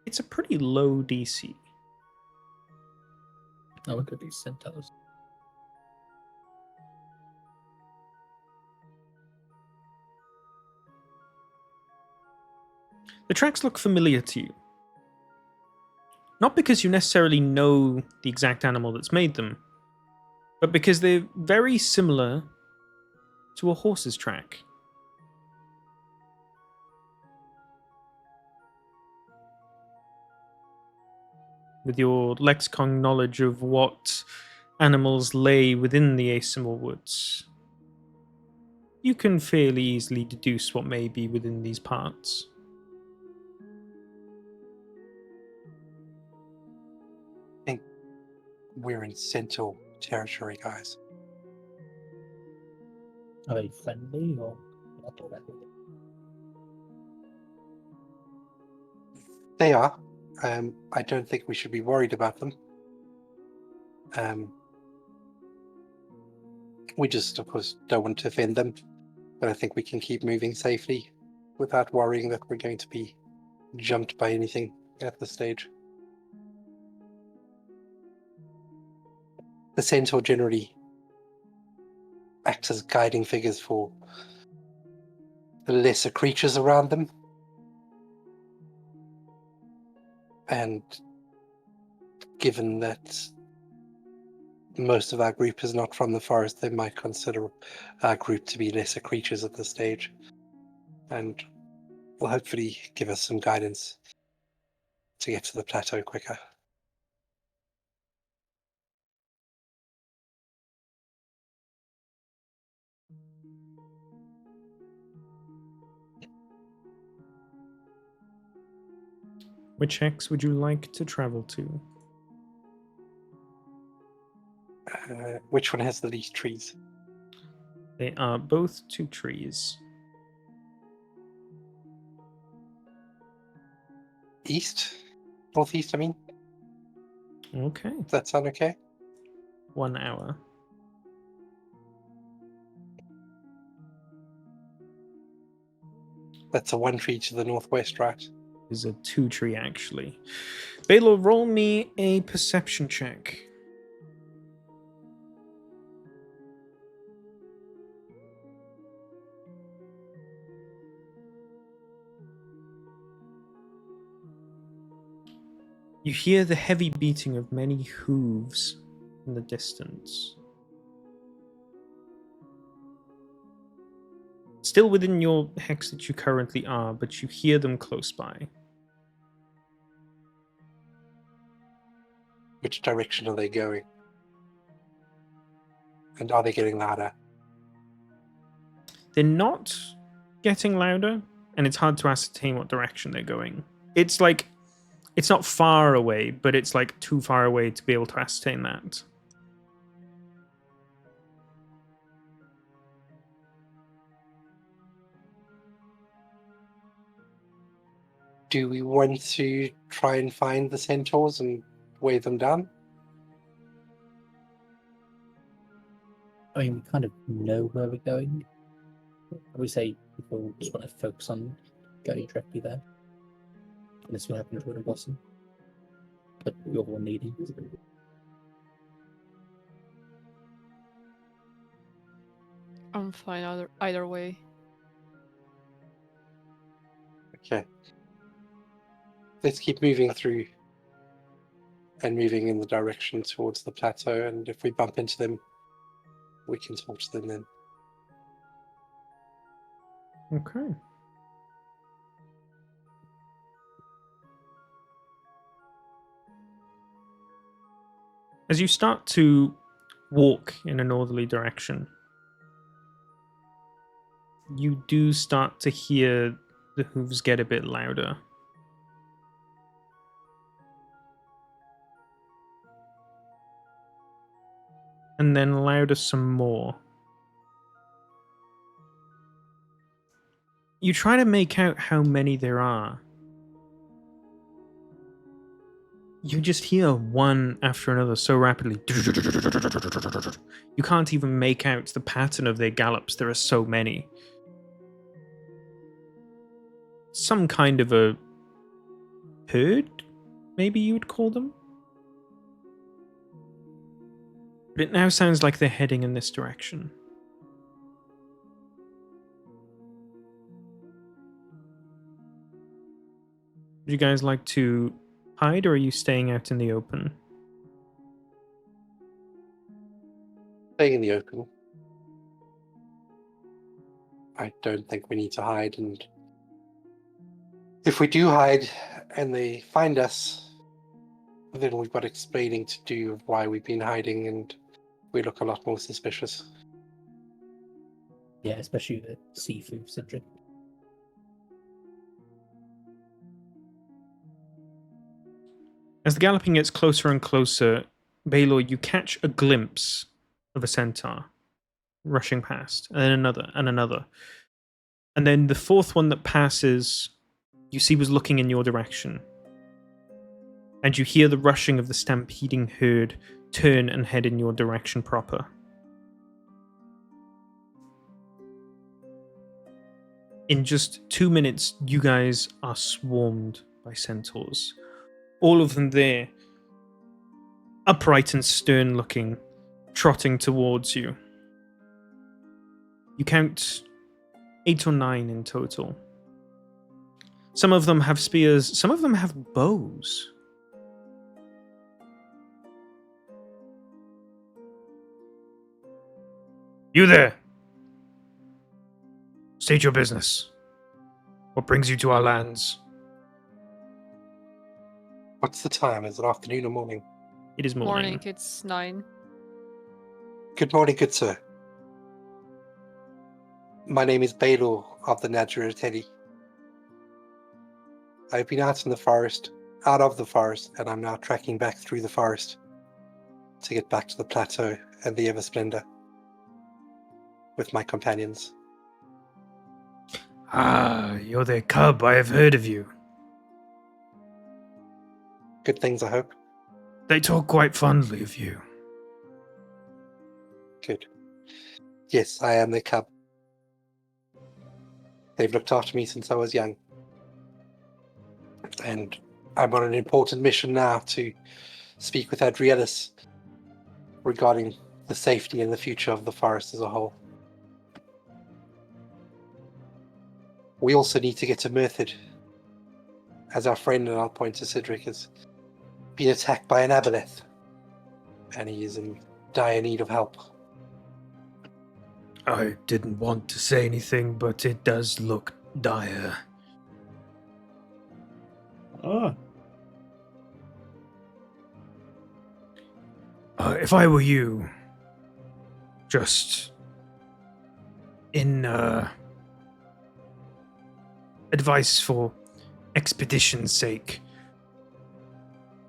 It's a pretty low DC. Oh, look at these centaurs. The tracks look familiar to you. Not because you necessarily know the exact animal that's made them, but because they're very similar to a horse's track. With your lexicon knowledge of what animals lay within the Asimil woods, you can fairly easily deduce what may be within these parts. We're in Centaur territory, guys. Are they friendly or not friendly? They are. I don't think we should be worried about them. We just, of course, don't want to offend them, but I think we can keep moving safely without worrying that we're going to be jumped by anything at this stage. The Centaur generally act as guiding figures for the lesser creatures around them. And given that most of our group is not from the forest, they might consider our group to be lesser creatures at this stage. And will hopefully give us some guidance to get to the plateau quicker. Which X would you like to travel to? Which one has the least trees? They are both 2 trees. East? Northeast, I mean? Okay. Does that sound okay? 1 hour. That's a 1 tree to the northwest, right? Is a 2 tree actually. Baylor, roll me a perception check. You hear the heavy beating of many hooves in the distance. Still within your hex that you currently are, but you hear them close by. Which direction are they going? And are they getting louder? They're not getting louder, and it's hard to ascertain what direction they're going. It's like, it's not far away, but it's like too far away to be able to ascertain that. Do we want to try and find the centaurs and weigh them down? I mean, we kind of know where we're going. I would say people just want to focus on going directly there. Unless we happen to a blossom. But you're all needing. I'm fine either way. Okay. Let's keep moving through and moving in the direction towards the plateau, and if we bump into them, we can talk to them then. Okay. As you start to walk in a northerly direction, you do start to hear the hooves get a bit louder. And then louder some more. You try to make out how many there are, You just hear one after another so rapidly. You can't even make out the pattern of their gallops. There are so many. Some kind of a herd, maybe you would call them. But it now sounds like they're heading in this direction. Would you guys like to hide, or are you staying out in the open? Staying in the open. I don't think we need to hide, and if we do hide and they find us, then we've got explaining to do of why we've been hiding, and we look a lot more suspicious. Yeah, especially the seafood centric. As the galloping gets closer and closer, Baylor, you catch a glimpse of a centaur rushing past, and then another, and another. And then the fourth one that passes, you see was looking in your direction. And you hear the rushing of the stampeding herd turn and head in your direction proper. In just 2 minutes, you guys are swarmed by centaurs. All of them there, upright and stern looking, trotting towards you. You count 8 or 9 in total. Some of them have spears, some of them have bows. You there! State your business. What brings you to our lands? What's the time? Is it afternoon or morning? It is morning. It's 9. Good morning, good sir. My name is Baylor of the Nadjuratelli. I've been out of the forest, and I'm now trekking back through the forest to get back to the plateau and the Eversplendor with my companions. Ah, you're their cub. I have heard of you. Good things, I hope. They talk quite fondly of you. Good. Yes, I am their cub. They've looked after me since I was young. And I'm on an important mission now to speak with Adrielis regarding the safety and the future of the forest as a whole. We also need to get to Murthid, as our friend, and I'll point to Cedric, has been attacked by an aboleth, and he is in dire need of help. I didn't want to say anything, but it does look dire. Oh, If I were you, just in advice for expedition's sake,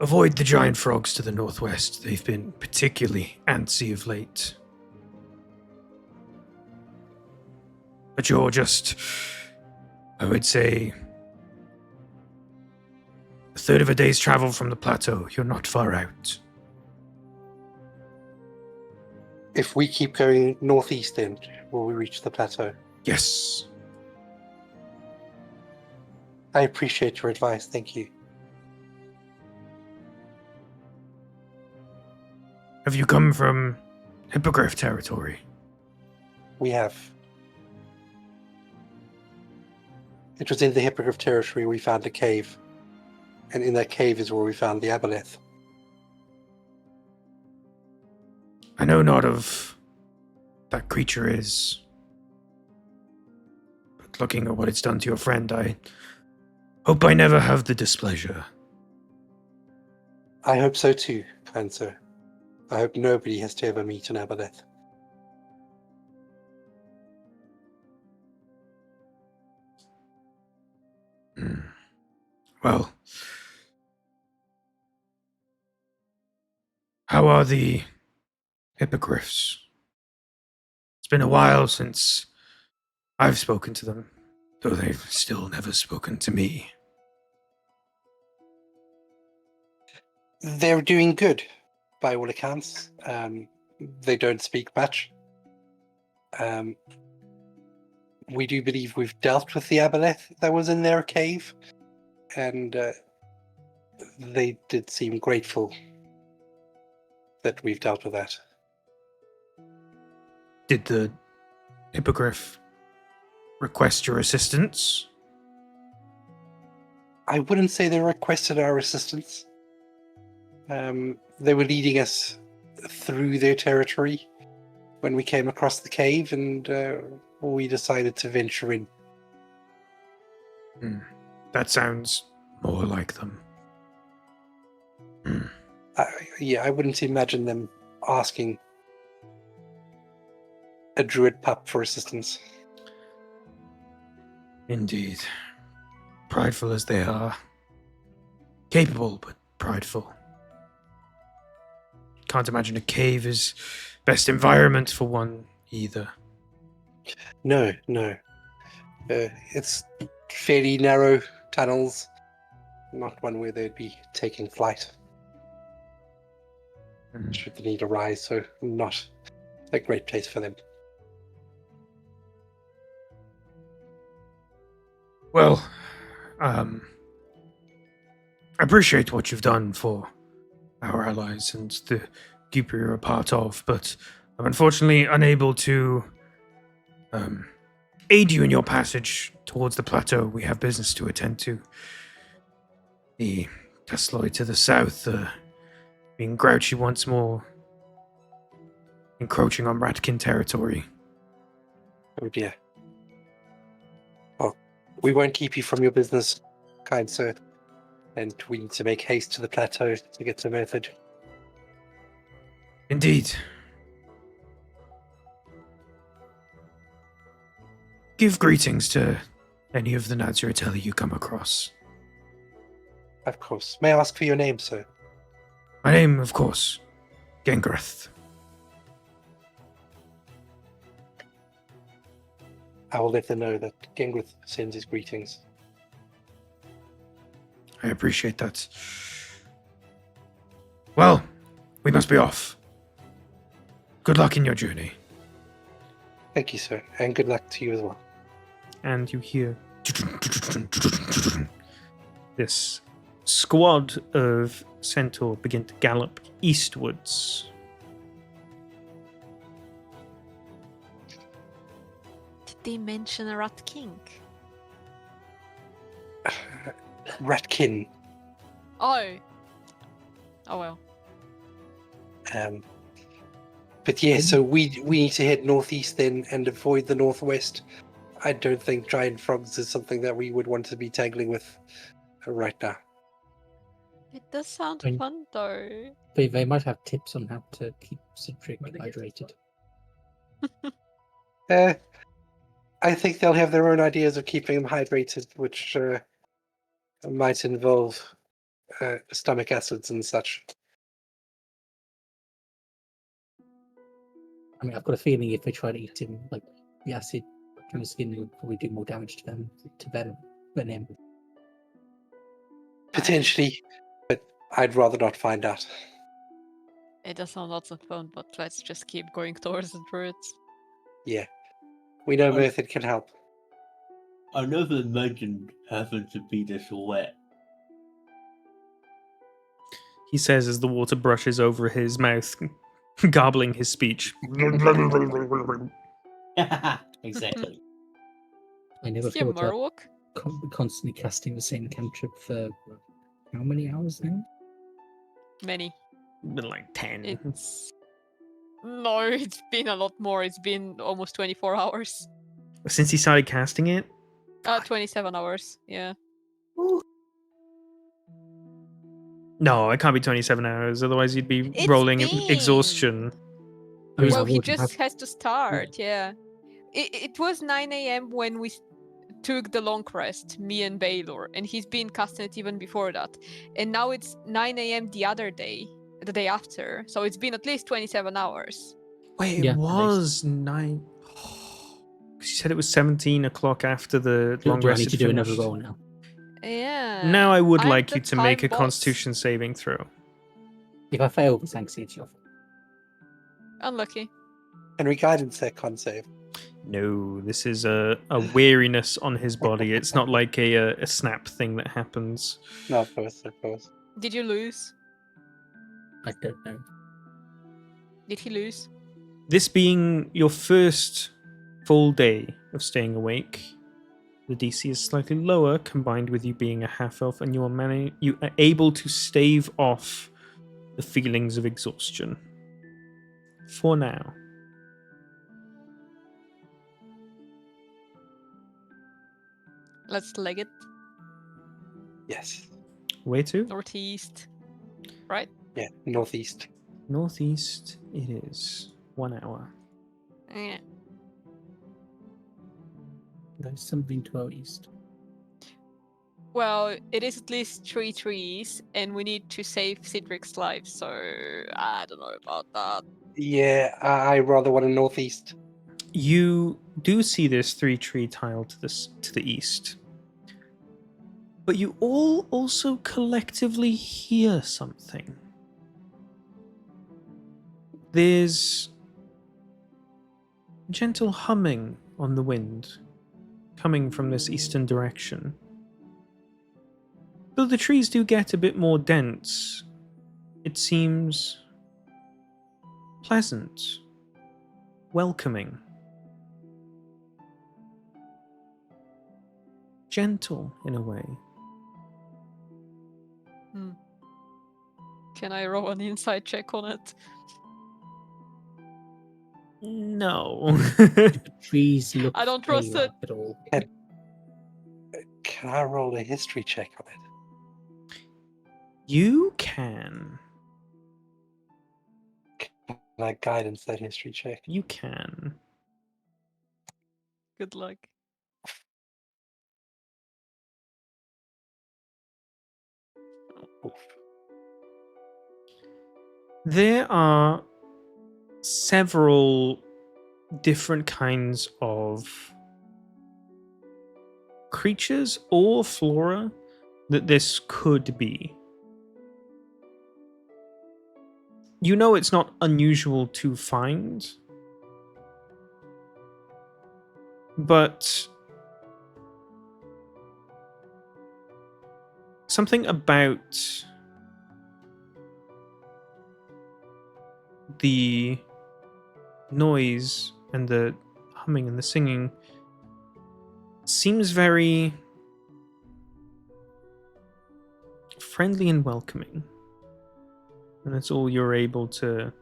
avoid the giant frogs to the northwest. They've been particularly antsy of late. But you're just, I would say, a third of a day's travel from the plateau. You're not far out. If we keep going northeast, then will we reach the plateau? Yes. I appreciate your advice, thank you. Have you come from Hippogriff territory? We have. It was in the Hippogriff territory we found a cave, and in that cave is where we found the aboleth. I know not of that creature is, but looking at what it's done to your friend, I hope I never have the displeasure. I hope so too, kind sir. I hope nobody has to ever meet an aboleth. Well, how are the hippogriffs? It's been a while since I've spoken to them, though they've still never spoken to me. They're doing good, by all accounts. They don't speak much. We do believe we've dealt with the aboleth that was in their cave, and they did seem grateful that we've dealt with that. Did the hippogriff request your assistance? I wouldn't say they requested our assistance. They were leading us through their territory when we came across the cave, and we decided to venture in. That sounds more like them. I wouldn't imagine them asking a druid pup for assistance. Indeed. Prideful as they are. Capable, but prideful. Can't imagine a cave is best environment for one either. No. It's fairly narrow tunnels, not one where they'd be taking flight should the need arise, so not a great place for them. Well, I appreciate what you've done for our allies and the group you're a part of, but I'm unfortunately unable to aid you in your passage towards the plateau. We have business to attend to. The Tesloid to the south, being grouchy once more, encroaching on Ratkin territory. Oh dear. Well, we won't keep you from your business, kind sir, and we need to make haste to the plateau to get to Method. Indeed. Give greetings to any of the Naziratelli you come across. Of course. May I ask for your name, sir? My name, of course, Gengreth. I will let them know that Gengrith sends his greetings. I appreciate that. Well, we must be off. Good luck in your journey. Thank you, sir, and good luck to you as well. And you hear this squad of centaur begin to gallop eastwards. Did they mention a Rat King? Ratkin. Oh. Oh well. But yeah, so we need to head northeast then and avoid the northwest. I don't think giant frogs is something that we would want to be tangling with right now. It does sound I mean- fun though. They might have tips on how to keep Cedric hydrated. I think they'll have their own ideas of keeping him hydrated, which might involve stomach acids and such. I mean, I've got a feeling if they try to eat him, like the acid from his skin would probably do more damage to them than him. Potentially, but I'd rather not find out. It does sound lots of fun, but let's just keep going towards the druids. Yeah. We know Method can help. I never imagined having to be this wet. He says as the water brushes over his mouth, garbling his speech. Exactly. I never Is he a thought that Murloc? constantly casting the same cantrip for how many hours now? Many. Been like 10. It's no, it's been a lot more. It's been almost 24 hours. Since he started casting it? 27 hours. Yeah. No, it can't be 27 hours. Otherwise, you'd be It's rolling been- exhaustion. I mean, Well, I he would just have- has to start. Yeah. It was 9 a.m. when we took the long rest, me and Baylor, and he's been casting it even before that. And now it's 9 a.m. the other day, the day after. So it's been at least 27 hours. Wait, Yeah, it at least. was 9. Because you said it was 17 o'clock after the long Do I rest need had to do another finished. roll now? Yeah. Now I would I'm like the you to make time a boss. Constitution saving throw. If I fail this anxiety off, Unlucky. Can we guidance their con save? No, this is a weariness on his body. It's not like a snap thing that happens. No, of course, of course. Did you lose? I don't know. Did he lose? This being your first full day of staying awake, the DC is slightly lower, combined with you being a half elf, and you are able to stave off the feelings of exhaustion. For now. Let's leg it. Yes. Where to? Northeast. Right? Yeah, northeast. Northeast it is. 1 hour. Yeah. There's something to our east. Well, it is at least 3 trees, and we need to save Cedric's life, so I don't know about that. Yeah, I rather want a northeast. You do see this 3-tree tile to the east. But you all also collectively hear something. There's gentle humming on the wind coming from this eastern direction. Though the trees do get a bit more dense, it seems pleasant, welcoming, gentle in a way. Can I roll an inside check on it? No. Trees look I don't trust fey-like it. at all. Can I roll a history check on it? You can. Can I guidance that history check? You can. Good luck. Oof. There are several different kinds of creatures or flora that this could be. You know it's not unusual to find, but something about the noise and the humming and the singing seems very friendly and welcoming. And that's all you're able to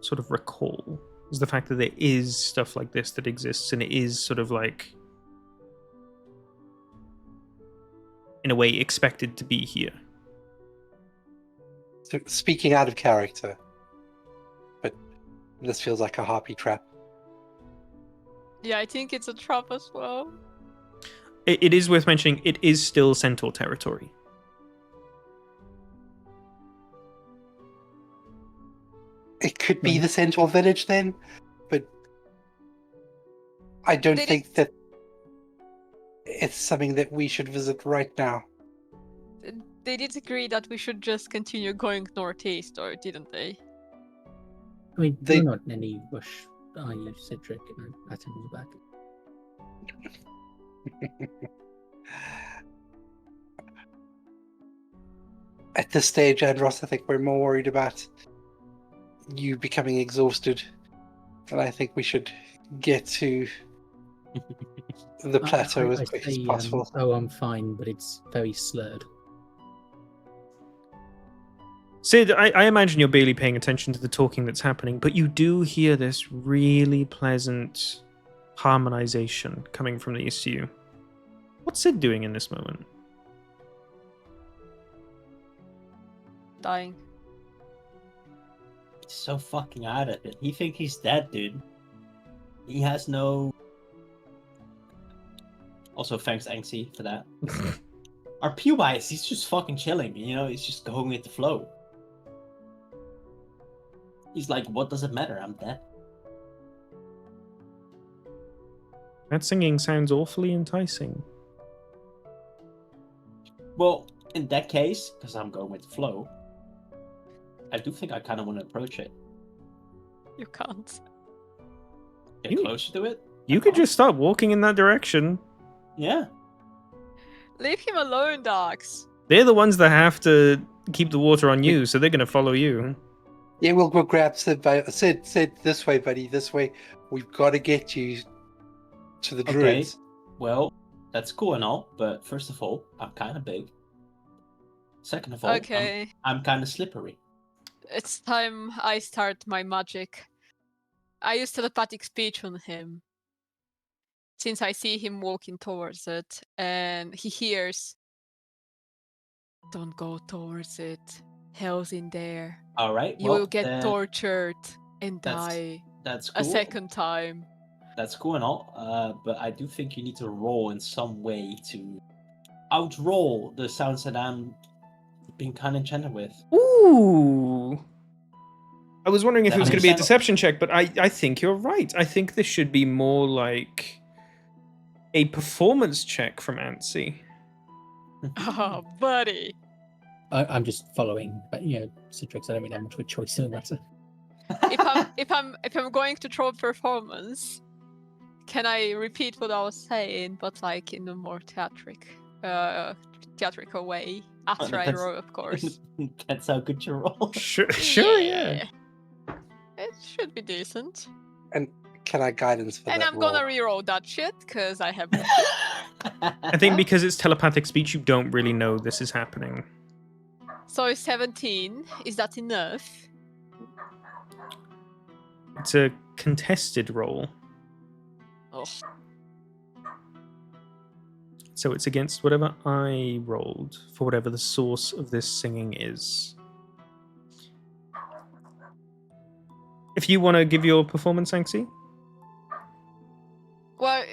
sort of recall, is the fact that there is stuff like this that exists, and it is sort of like, in a way, expected to be here. So, speaking out of character, but this feels like a harpy trap. Yeah, I think it's a trap as well. It is worth mentioning, it is still Centaur territory. It could be Right. the Centaur village then, but I don't They think that it's something that we should visit right now. They did agree that we should just continue going northeast, or didn't they? I mean, They- you're not in any rush, are you, Cedric? And I pat him on the back. At this stage, Andros, I think we're more worried about you becoming exhausted, and I think we should get to the plateau as quick as say, possible. oh, I'm fine, but it's very slurred. Sid, I imagine you're barely paying attention to the talking that's happening, but you do hear this really pleasant harmonization coming from the east to you. What's Sid doing in this moment? Dying. He's so fucking out of it. He think he's dead, dude. He has no. Also, thanks, Anxie, for that. Our Pewwise, he's just fucking chilling. You know, he's just going with the flow. He's like, what does it matter? I'm dead. That singing sounds awfully enticing. Well, in that case, because I'm going with the flow, I do think I kind of want to approach it. You can't. Get You- closer to it. You could just start walking in that direction. Yeah. Leave him alone, Dax. They're the ones that have to keep the water on you, so they're going to follow you. Yeah, we'll go grab Sid. Sid, this way, buddy. This way. We've got to get you to the Okay. druids. Well, that's cool and all, but first of all, I'm kind of big. Second of all, Okay. I'm kind of slippery. It's time I start my magic. I use telepathic speech on him. Since I see him walking towards it, and he hears, "Don't go towards it. Hell's in there. All right. You well, will get then tortured and that's- die That's cool. a second time." That's cool and all, but I do think you need to roll in some way to outroll the sounds that I'm being kind of enchanted with. Ooh. I was wondering if it was That going to be a makes sense. deception check, but I think you're right. I think this should be more like a performance check from Antsy. Oh, buddy. I'm just following, but Citrix. I don't really have much of a choice in the matter. If I'm going to throw performance, can I repeat what I was saying, but like in a more theatrical way after I That's- roll, of course. That's how good you roll. Sure, yeah. It should be decent. And can I guidance for And that I'm gonna roll? re-roll that shit because I have. I think because it's telepathic speech, you don't really know this is happening. So 17. Is that enough? It's a contested roll, Oh, so it's against whatever I rolled for whatever the source of this singing is. If you want to give your performance, Anxie? well,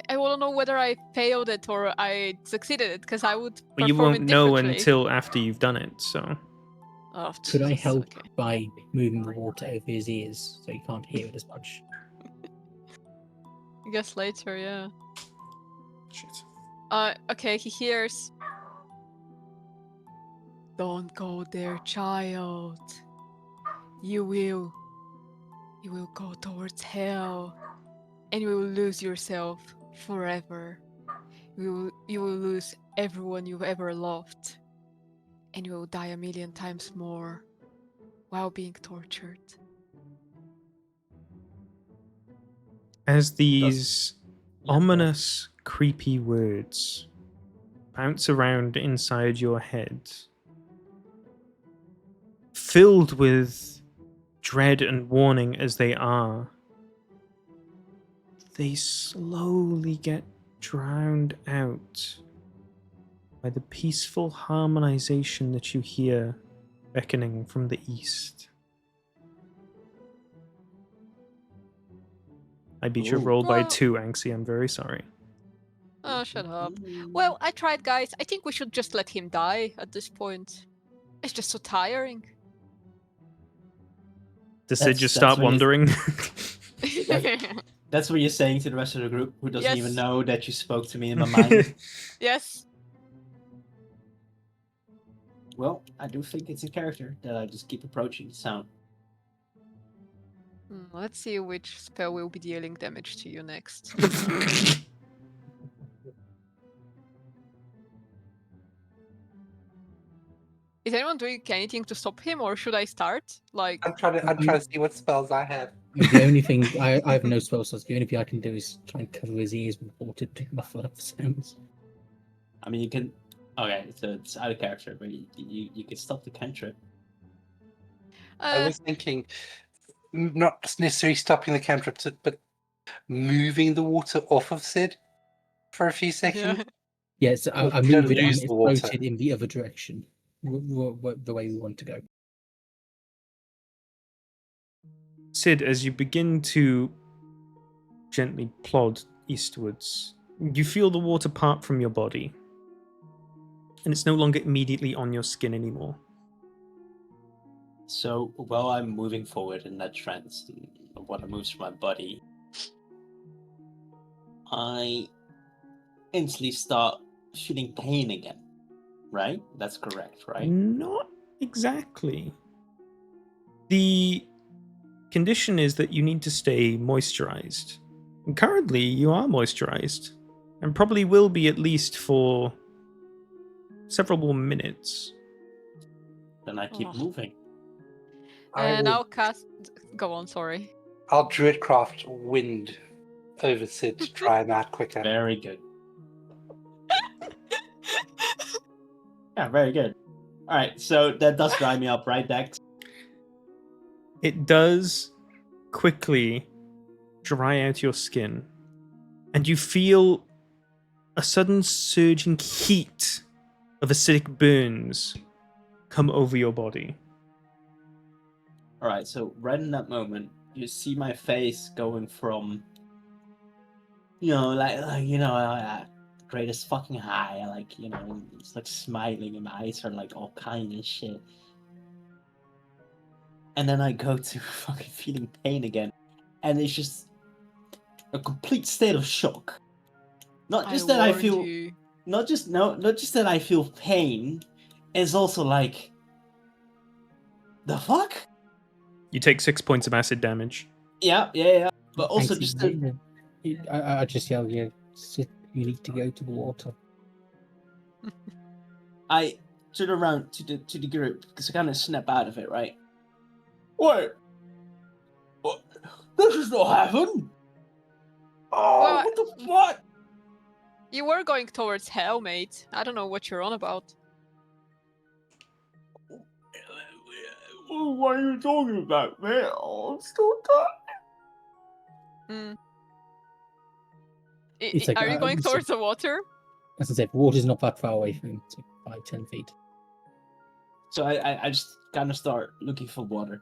I want to know whether I failed it or I succeeded it because I would. Well, you perform won't it know differently. until after you've done it, so... Oh, Could I Jesus, help okay. by moving the water over his ears so he can't hear it as much? I guess later, yeah. Shit. Okay, he hears. Don't go there, child. You will go towards hell, and you will lose yourself forever. You will lose everyone you've ever loved, and you will die a million times more while being tortured. As these Yeah, ominous, creepy words bounce around inside your head, filled with dread and warning as they are, they slowly get drowned out by the peaceful harmonization that you hear beckoning from the east. I beat your Ooh. roll by Well- 2, Anxie. I'm very sorry. Oh, shut up. Well, I tried, guys. I think we should just let him die at this point. It's just so tiring. Does Sid That's- just that's start when you- wandering? That's what you're saying to the rest of the group, who doesn't even Yes. know that you spoke to me in my mind. Yes. Well, I do think it's a character that I just keep approaching the sound. Let's see which spell will be dealing damage to you next. Is anyone doing anything to stop him, or should I start? Like, I'm trying to see what spells I have. The only thing I have no spell slots. The only thing I can do is try and cover his ears with water to muffle up the sounds. I mean, you can. Okay, so it's out of character, but you can stop the cantrip. I was thinking, not necessarily stopping the cantrip, but moving the water off of Sid for a few seconds. Yes, Well, I we don't move it and lose it's the water. floated in the other direction, the way we want to go. Sid, as you begin to gently plod eastwards, you feel the water part from your body, and it's no longer immediately on your skin anymore. So while I'm moving forward in that trance, water moves from my body, I instantly start feeling pain again, right? That's correct, right? Not exactly. The condition is that you need to stay moisturized. And currently, you are moisturized, and probably will be at least for several more minutes. Then I keep Oh. moving. And will- I'll cast. Go on, sorry. I'll Druidcraft wind over Sid to try and act quicker. Very good. Yeah, very good. All right, so that does dry me up, right, Dex? It does quickly dry out your skin, and you feel a sudden surging heat of acidic burns come over your body. All right, so right in that moment, you see my face going from, greatest fucking high, it's like smiling, and my eyes are like all kind of shit. And then I go to fucking feeling pain again, and it's just a complete state of shock. Not just that I warned feel, you. not just that I feel pain. It's also like, the fuck? You take 6 points of acid damage. Yeah. But also Thanks, just I just yell, Sid, you need to go to the water. I turn around to the group because I kind of snap out of it, right? Wait, what? This is not heaven. Oh, Well, what the fuck? You were going towards hell, mate. I don't know what you're on about. What are you talking about, man? Oh, I'm still tired. Mm. It's like, Are you going towards the water? As I said, water's not that far away from him, it's like 5-10 feet. So I just kind of start looking for water.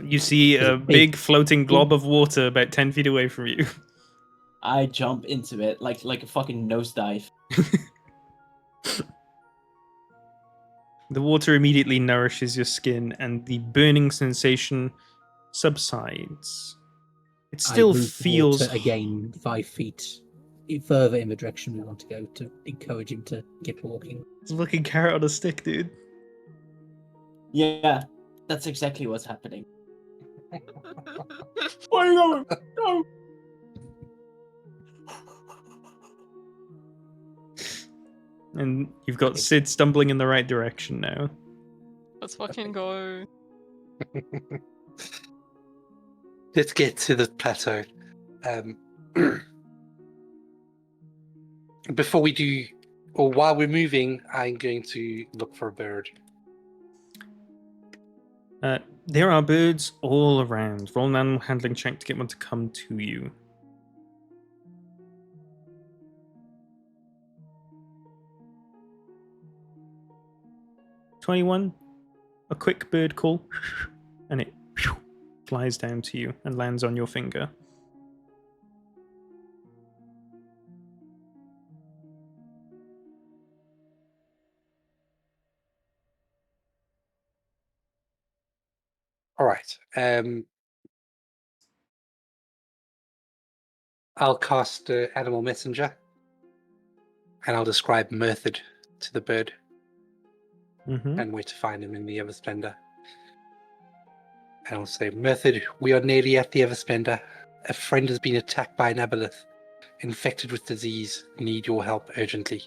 You see There's a a big big- floating glob of water about 10 feet away from you. I jump into it like a fucking nosedive. The water immediately nourishes your skin, and the burning sensation subsides. It still I move the feels water again 5 feet further in the direction we want to go to encourage him to get walking. It's a fucking carrot on a stick, dude. Yeah, that's exactly what's happening. Where are you going? No. And you've got Sid stumbling in the right direction now. Let's fucking go. Let's get to the plateau. Before we do, or while we're moving, I'm going to look for a bird. There are birds all around. Roll an animal handling check to get one to come to you. "21. A quick bird call, and it flies down to you and lands on your finger. All right. I'll cast Animal Messenger, and I'll describe Method to the bird Mm-hmm. and where to find him in the Eversplendor. And I'll say, Method, we are nearly at the Eversplendor. A friend has been attacked by an aboleth, infected with disease. Need your help urgently.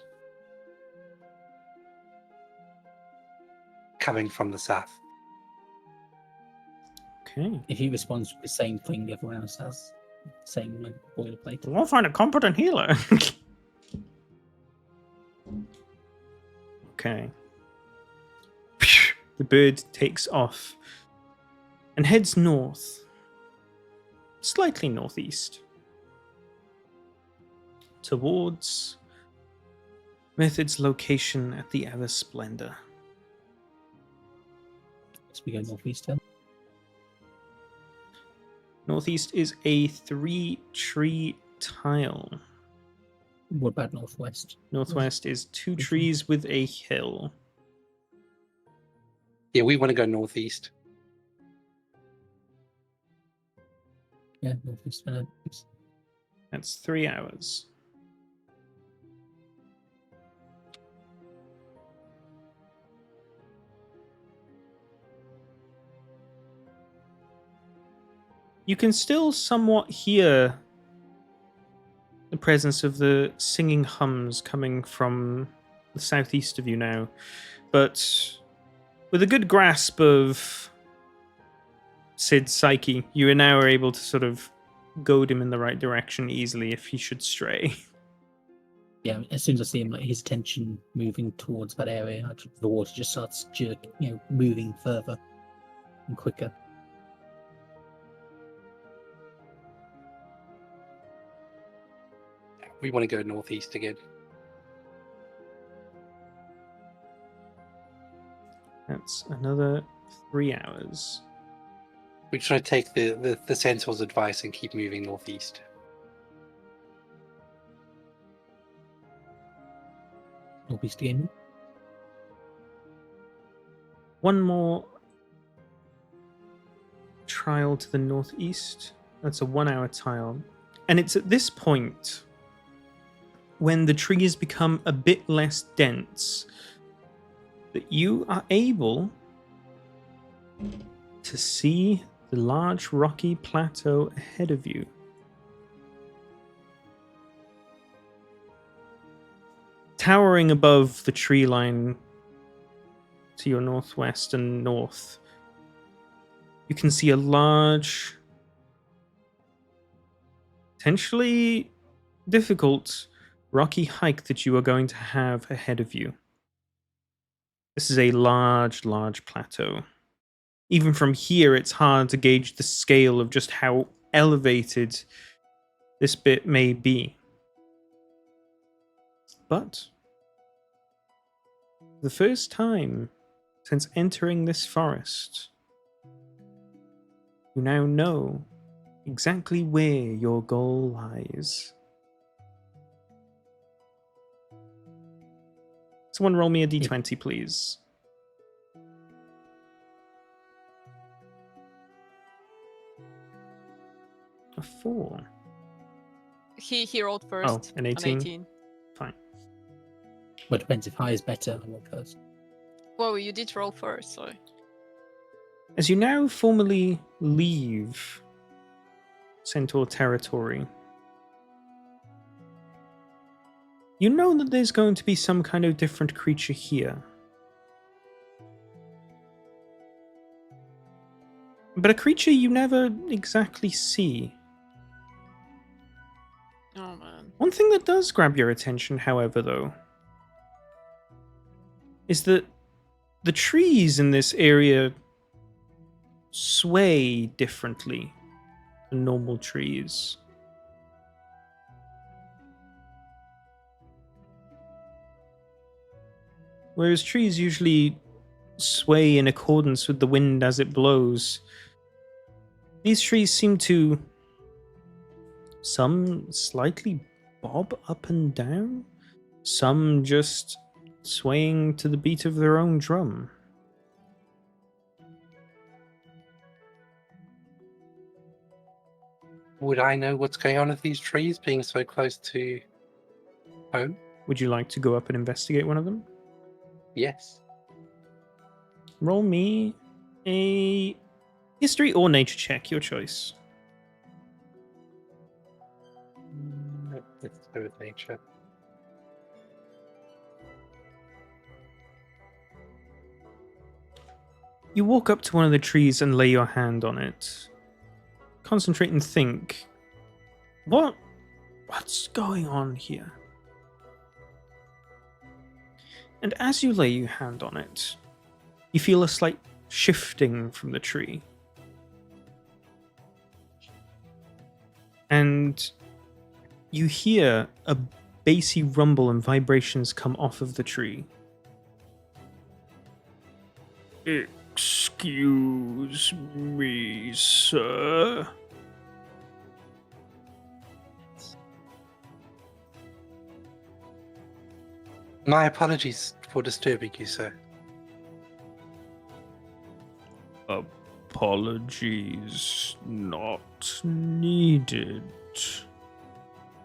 Coming from the south. Okay. If he responds with the same thing everyone else has, same like, boilerplate. We'll find a competent healer. Okay. The bird takes off and heads north, slightly northeast, towards Method's location at the Eversplendor. So we go northeast then. Northeast is a 3-tree tile. What about northwest? Northwest is 2 trees with a hill. Yeah, we want to go northeast. Yeah, northeast. That's 3 hours. You can still somewhat hear the presence of the singing hums coming from the southeast of you now, but with a good grasp of Sid's psyche, you are now able to sort of goad him in the right direction easily if he should stray. Yeah, as soon as I see him, like, his attention moving towards that area, the water just starts moving further and quicker. We want to go northeast again. That's another 3 hours. We try to take the centaur's advice and keep moving northeast. Northeast again. One more trial to the northeast. That's a 1 hour tile. And it's at this point, when the trees become a bit less dense, that you are able to see the large rocky plateau ahead of you. Towering above the tree line to your northwest and north, you can see a large, potentially difficult rocky hike that you are going to have ahead of you. This is a large, large plateau. Even from here, it's hard to gauge the scale of just how elevated this bit may be. But for the first time since entering this forest, you now know exactly where your goal lies. Someone roll me a d20, please. A 4. He rolled first. an 18? Fine. Well, it depends if high is better. I roll first. Well, you did roll first, so. As you now formally leave Centaur territory, you know that there's going to be some kind of different creature here. But a creature you never exactly see. Oh man. One thing that does grab your attention, however, though, is that the trees in this area sway differently than normal trees. Whereas trees usually sway in accordance with the wind as it blows, these trees seem to, some slightly bob up and down, some just swaying to the beat of their own drum. Would I know what's going on with these trees being so close to home? Would you like to go up and investigate one of them? Yes. Roll me a history or nature check, your choice. Let's go with nature. You walk up to one of the trees and lay your hand on it. Concentrate and think. What's going on here? And as you lay your hand on it, you feel a slight shifting from the tree. And you hear a bassy rumble and vibrations come off of the tree. Excuse me, sir. My apologies for disturbing you, sir. Apologies not needed.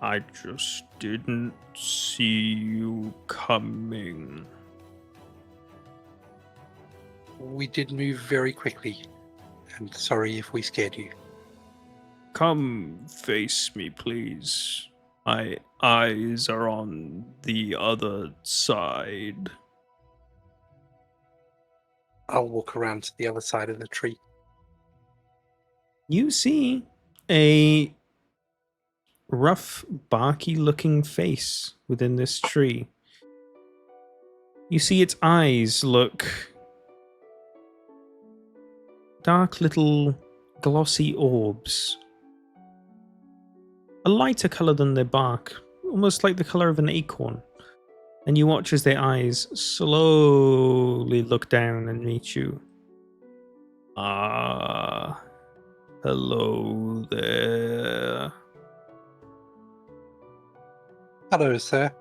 I just didn't see you coming. We did move very quickly, and sorry if we scared you. Come face me, please. My eyes are on the other side. I'll walk around to the other side of the tree. You see a rough, barky looking face within this tree. You see its eyes look dark little glossy orbs. A lighter color than their bark, almost like the color of an acorn. And you watch as their eyes slowly look down and meet you. Ah, hello there. Hello, sir.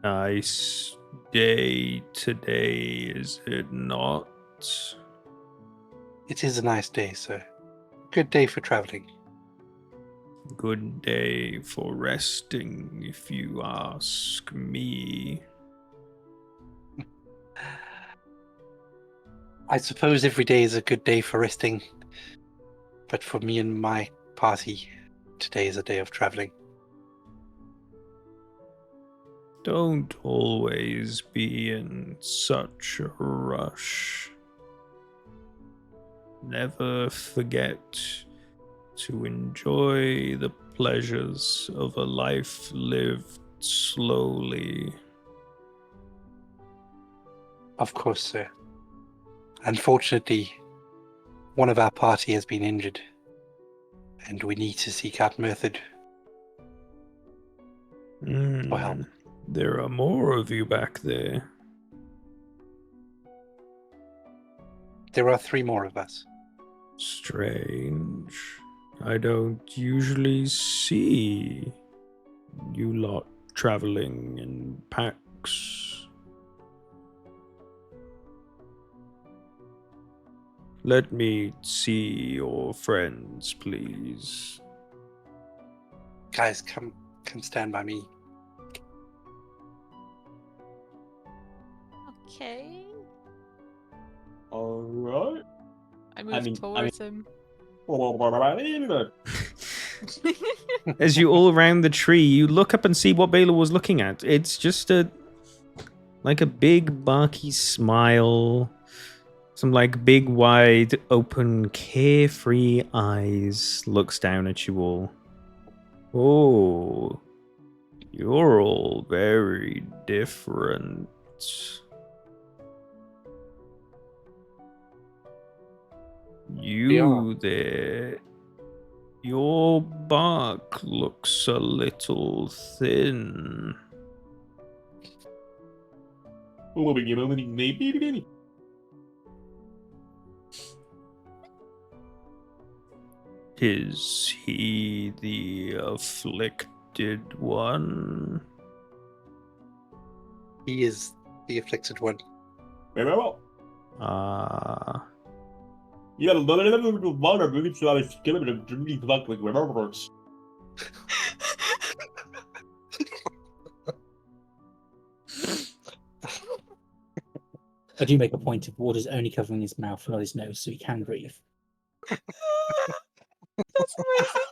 Nice day today, is it not? It is a nice day, sir. Good day for traveling. Good day for resting, if you ask me. I suppose every day is a good day for resting, but for me and my party, today is a day of traveling. Don't always be in such a rush. Never forget to enjoy the pleasures of a life lived slowly. Of course, sir. Unfortunately, one of our party has been injured, and we need to seek out method for help. There are more of you back there. There are 3 more of us. Strange. I don't usually see you lot traveling in packs. Let me see your friends, please. Guys, come stand by me. Okay. Alright. I move towards him. As you all around the tree, you look up and see what Baylor was looking at. It's just a big barky smile, some like big wide open carefree eyes looks down at you all. Oh, you're all very different. You there, your bark looks a little thin. Is he the afflicted one? He is the afflicted one. Ah. I do make a point of water's only covering his mouth, not his nose, so he can breathe. That's amazing.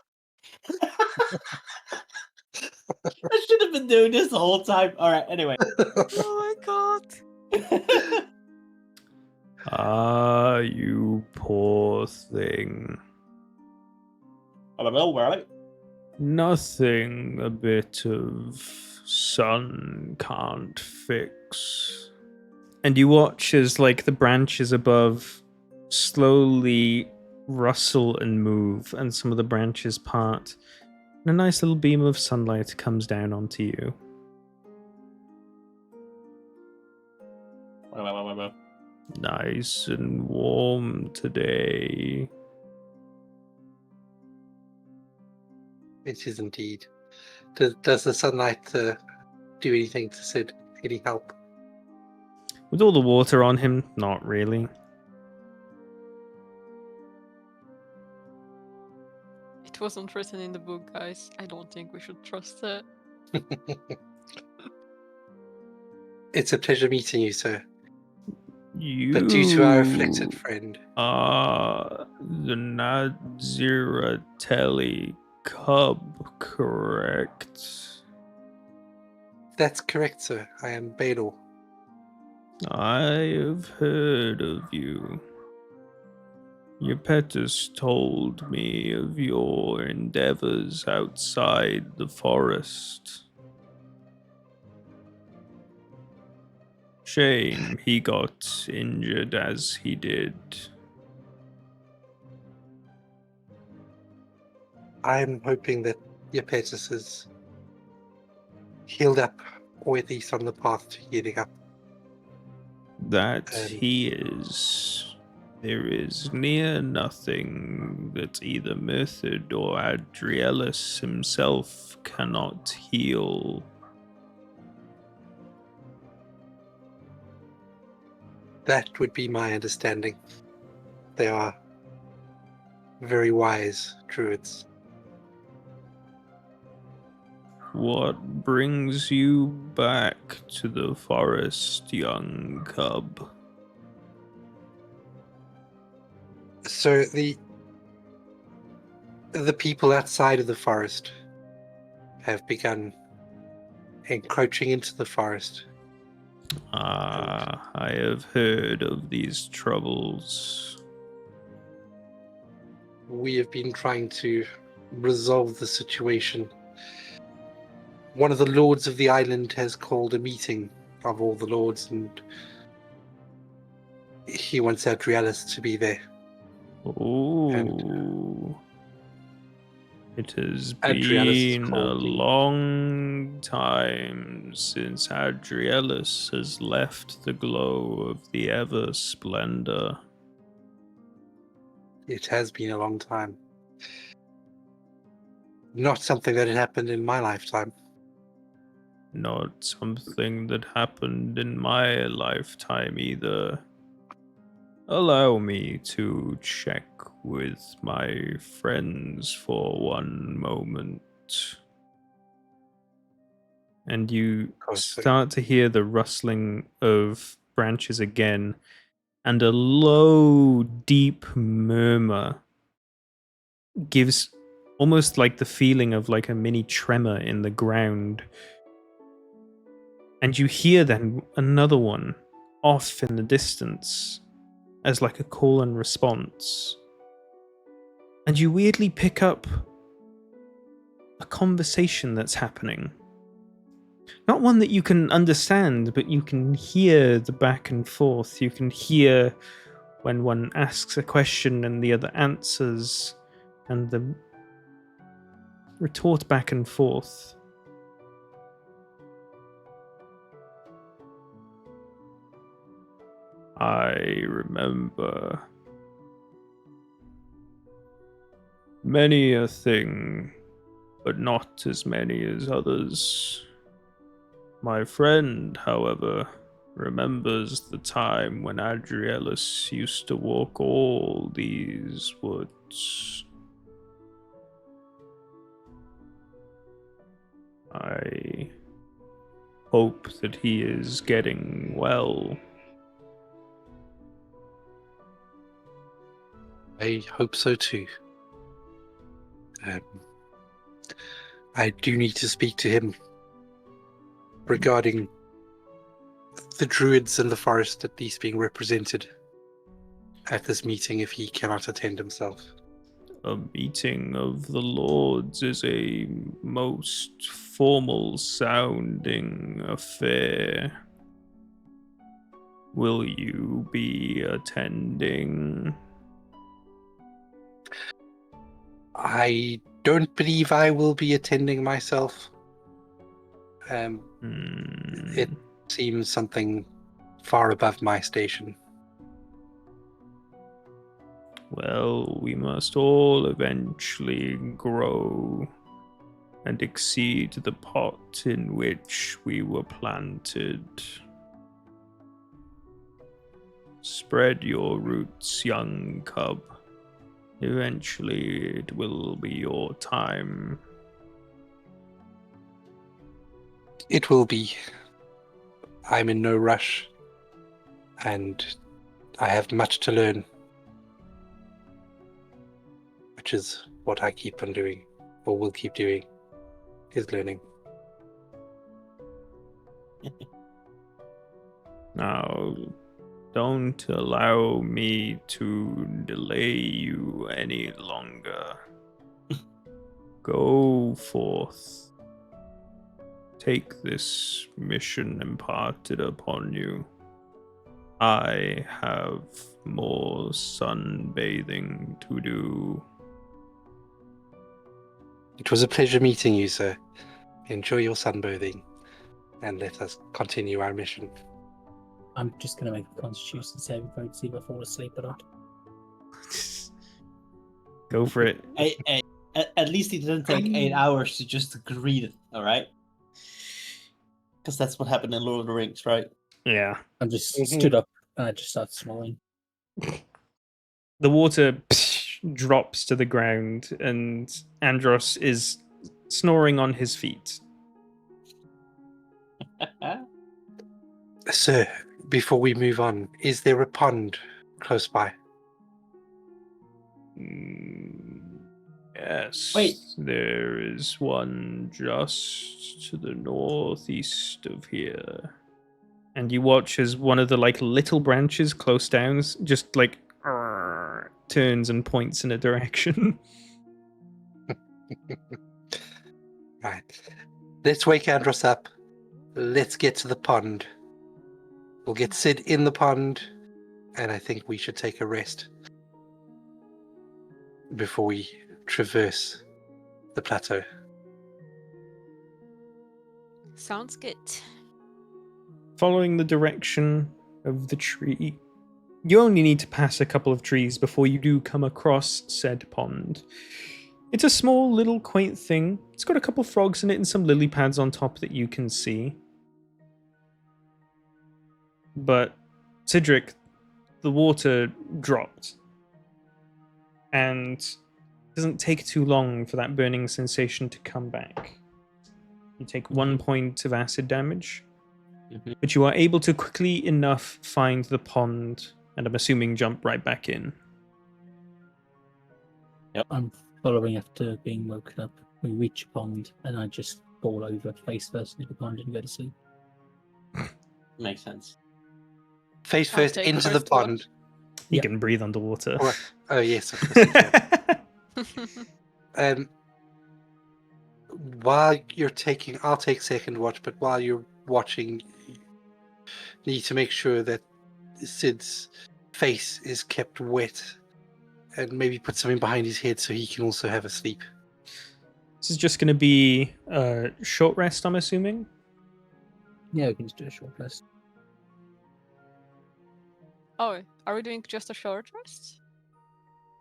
I should have been doing this the whole time. Alright, anyway. Oh my god. Ah, you poor thing. Nothing a bit of sun can't fix. And you watch as like the branches above slowly rustle and move, and some of the branches part, and a nice little beam of sunlight comes down onto you. Nice and warm today. It is indeed. Does the sunlight do anything to Sid? Any help? With all the water on him, not really. It wasn't written in the book, guys. I don't think we should trust it. It's a pleasure meeting you, sir. You But due to our afflicted friend, are the Nadziratelli cub, correct? that's correct, sir. I am Badal. I have heard of you. Your Petus told me of your endeavors outside the forest. Shame he got injured as he did. I'm hoping that Iapetus is healed up, or at least on the path to healing up. That And- he is. There is near nothing that either Method or Adrielus himself cannot heal. That would be my understanding. They are very wise druids. What brings you back to the forest, young cub? So the people outside of the forest have begun encroaching into the forest. Ah, I have heard of these troubles. We have been trying to resolve the situation. One of the lords of the island has called a meeting of all the lords, and he wants Adrielus to be there. Oh. It has Adrielus is been a called the- long time since Adrielus has left the glow of the Ever Splendor. It has been a long time. Not something that had happened in my lifetime. Not something that happened in my lifetime either. Allow me to check with my friends for one moment. And you course, sir. start to hear the rustling of branches again, and a low, deep murmur gives almost like the feeling of like a mini tremor in the ground. And you hear then another one off in the distance as like a call and response. And you weirdly pick up a conversation that's happening. Not one that you can understand, but you can hear the back and forth. You can hear when one asks a question and the other answers, and the retort back and forth. I remember many a thing, but not as many as others. My friend, however, remembers the time when Adrielus used to walk all these woods. I hope that he is getting well. I hope so too. I do need to speak to him regarding the druids in the forest at least being represented at this meeting if he cannot attend himself. A meeting of the lords is a most formal sounding affair. Will you be attending? I don't believe I will be attending myself. It seems something far above my station. Well, we must all eventually grow and exceed the pot in which we were planted. Spread your roots, young cub. Eventually, it will be your time. It will be. I'm in no rush, and I have much to learn, which is what I keep on doing, or will keep doing, is learning. Now, don't allow me to delay you any longer. Go forth. Take this mission imparted upon you. I have more sunbathing to do. It was a pleasure meeting you, sir. Enjoy your sunbathing, and let us continue our mission. I'm just going to make a constitution saving throw to see if I fall asleep or not. Go for it. Hey, at least it didn't take 8 hours to just read it, alright? Because that's what happened in Lord of the Rings, right? Yeah. I'm just Mhm. stood up and I just started snoring. The water drops to the ground, and Andros is snoring on his feet. Sir, before we move on, is there a pond close by? Yes. Wait. There is one just to the northeast of here. And you watch as one of the little branches close down just turns and points in a direction. Right. Let's wake Andros up. Let's get to the pond. We'll get Sid in the pond, and I think we should take a rest before we traverse the plateau. Sounds good. Following the direction of the tree, you only need to pass a couple of trees before you do come across said pond. It's a small, little, quaint thing. It's got a couple frogs in it and some lily pads on top that you can see. But, Cedric, the water dropped. And it doesn't take too long for that burning sensation to come back. You take 1 point of acid damage. Mhm. But you are able to quickly enough find the pond, and I'm assuming jump right back in. I'm following after being woken up. We reach a pond and I just fall over face first into the pond and go to sleep. Makes sense. Face I'll first take into the first watch. pond. You Yeah. can breathe underwater. Oh, yes, of course you can. While you're taking, I'll take second watch, but while you're watching, you need to make sure that Sid's face is kept wet and maybe put something behind his head so he can also have a sleep. This is just going to be a short rest, I'm assuming. Yeah, we can just do a short rest. Oh, are we doing just a short rest?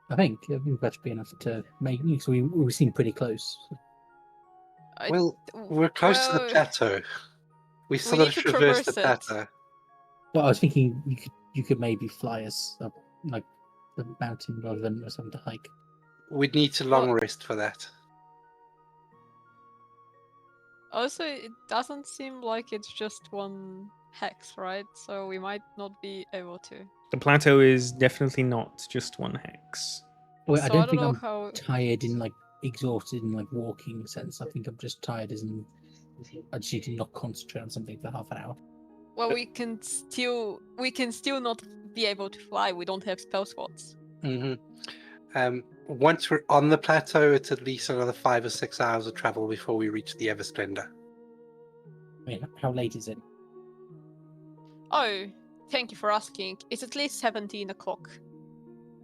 I think that should be enough to make because we seem pretty close. I- Well, we're close to the well, plateau. We still need got to to traverse the traverse it. plateau. Well, I was thinking you could maybe fly us up like the mountain rather than us having to hike. We'd need to Well- long rest for that. Also, it doesn't seem like it's just one hex, right? So we might not be able to. The plateau is definitely not just one hex. Well, I So don't think know I'm how. tired in exhausted in walking sense. I think I'm just tired as in I just need to not concentrate on something for half an hour. Well, we can still not be able to fly. We don't have spell slots. Once we're on the plateau, it's at least another 5 or 6 hours of travel before we reach the Eversplendor. I mean, how late is it? Oh, thank you for asking. It's at least 17 o'clock.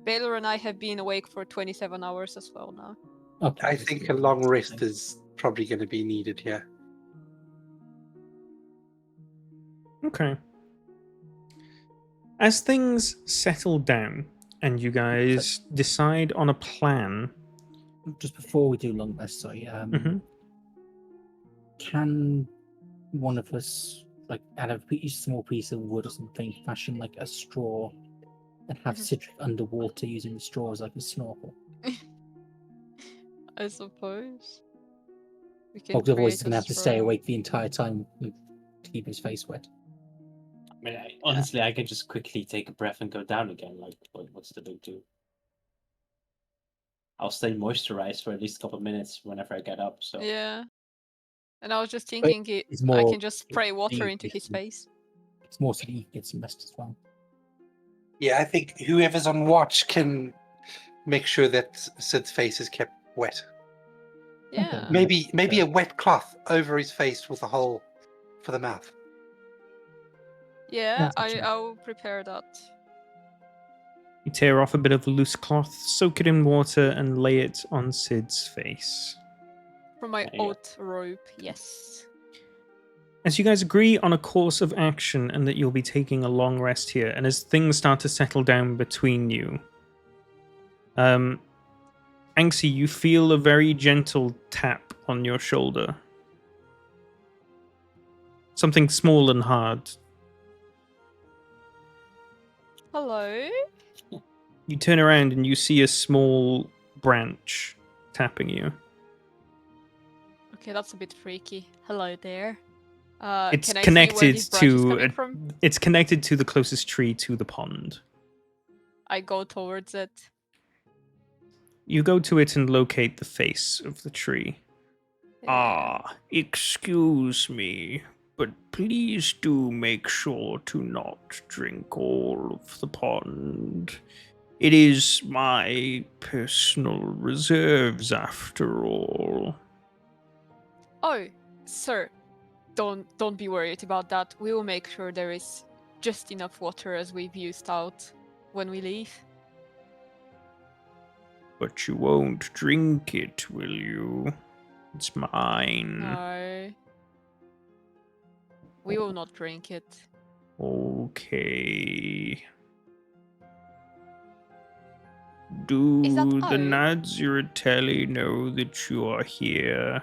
Baylor and I have been awake for 27 hours as well now. Okay, I think a long rest is probably going to be needed here. Okay. As things settle down and you guys decide on a plan. Just before we do long rest, sorry. Mhm. Can one of us, out of each small piece of wood or something, fashion a straw and have Mhm. Cedric underwater using the straw as a snorkel? I suppose. We can Otherwise, he's create going to a have to stay straw. awake the entire time to keep his face wet. mean, honestly, I can just quickly take a breath and go down again. Like, what's the big deal? I'll stay moisturized for at least a couple of minutes whenever I get up. So Yeah. And I was just But thinking it's I more can just spray water you into his get- face. It's more so that you get some rest as well. Yeah, I think whoever's on watch can make sure that Sid's face is kept wet. Yeah. Maybe a wet cloth over his face with a hole for the mouth. Yeah, That's a check. I'll prepare that. You tear off a bit of loose cloth, soak it in water, and lay it on Sid's face. From my There you go. oath robe, yes. As you guys agree on a course of action and that you'll be taking a long rest here, and as things start to settle down between you, Anxie, you feel a very gentle tap on your shoulder. Something small and hard. Hello? You turn around and you see a small branch tapping you. Okay, that's a bit freaky. Hello there. It's can I see where connected this branch is to coming from? it's connected to the closest tree to the pond. I go towards it. You go to it and locate the face of the tree. Yeah. Ah, excuse me, but please do make sure to not drink all of the pond. It is my personal reserves, after all. Oh, sir, don't be worried about that. We will make sure there is just enough water as we've used out when we leave. But you won't drink it, will you? It's mine. No. We will not drink it. Okay. Do Is that the O? Nadziratelli know that you are here?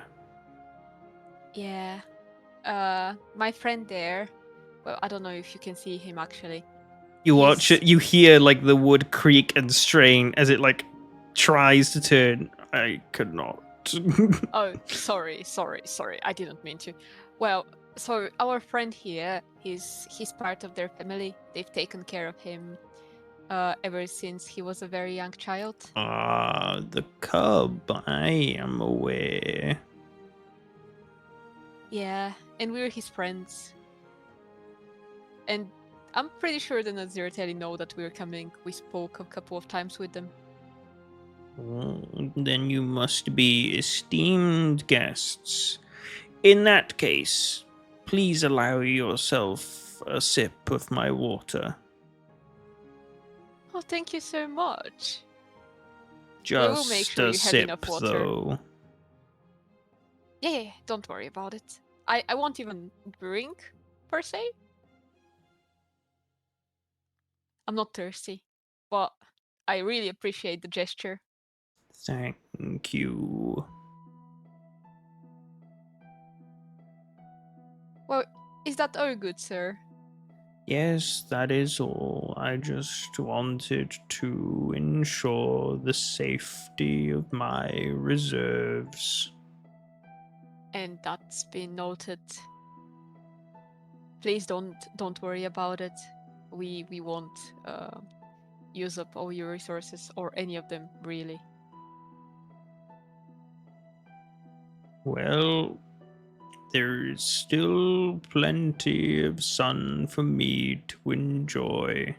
Yeah. My friend there. Well, I don't know if you can see him actually. You watch He's- it, you hear like the wood creak and strain as it like tries to turn. I could not. Oh, sorry. I didn't mean to. Well, so our friend here, he's part of their family. They've taken care of him ever since he was a very young child. Ah, the cub, I am aware. Yeah, and we're his friends. And I'm pretty sure the Naziratelli know that we're coming. We spoke a couple of times with them. Then you must be esteemed guests. In that case, please allow yourself a sip of my water. Oh, thank you so much. Just make sure a you have sip, enough water. though. Yeah, don't worry about it. I won't even drink, per se. I'm not thirsty, but I really appreciate the gesture. Thank you. Well, is that all good, sir? Yes, that is all. I just wanted to ensure the safety of my reserves. And that's been noted. Please don't worry about it. We won't use up all your resources or any of them really. Well, there is still plenty of sun for me to enjoy.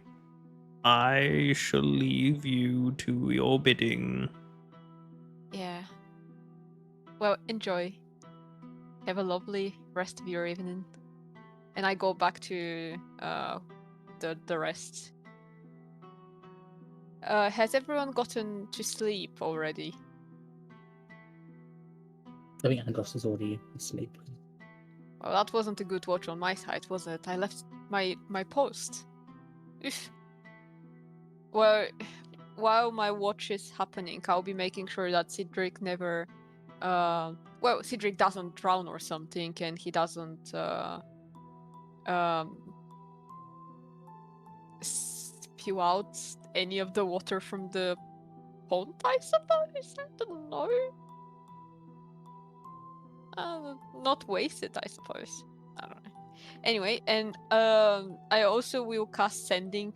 I shall leave you to your bidding. Yeah. Well, enjoy. Have a lovely rest of your evening. And I go back to the rest. Has everyone gotten to sleep already? I think Angos is already asleep. Well, that wasn't a good watch on my side, was it? I left my post. Oof. Well, while my watch is happening, I'll be making sure that Cedric never. Well, Cedric doesn't drown or something, and he doesn't spew out any of the water from the pond, I suppose. I don't know. Not waste it, I suppose. I don't know. Anyway, and I also will cast sending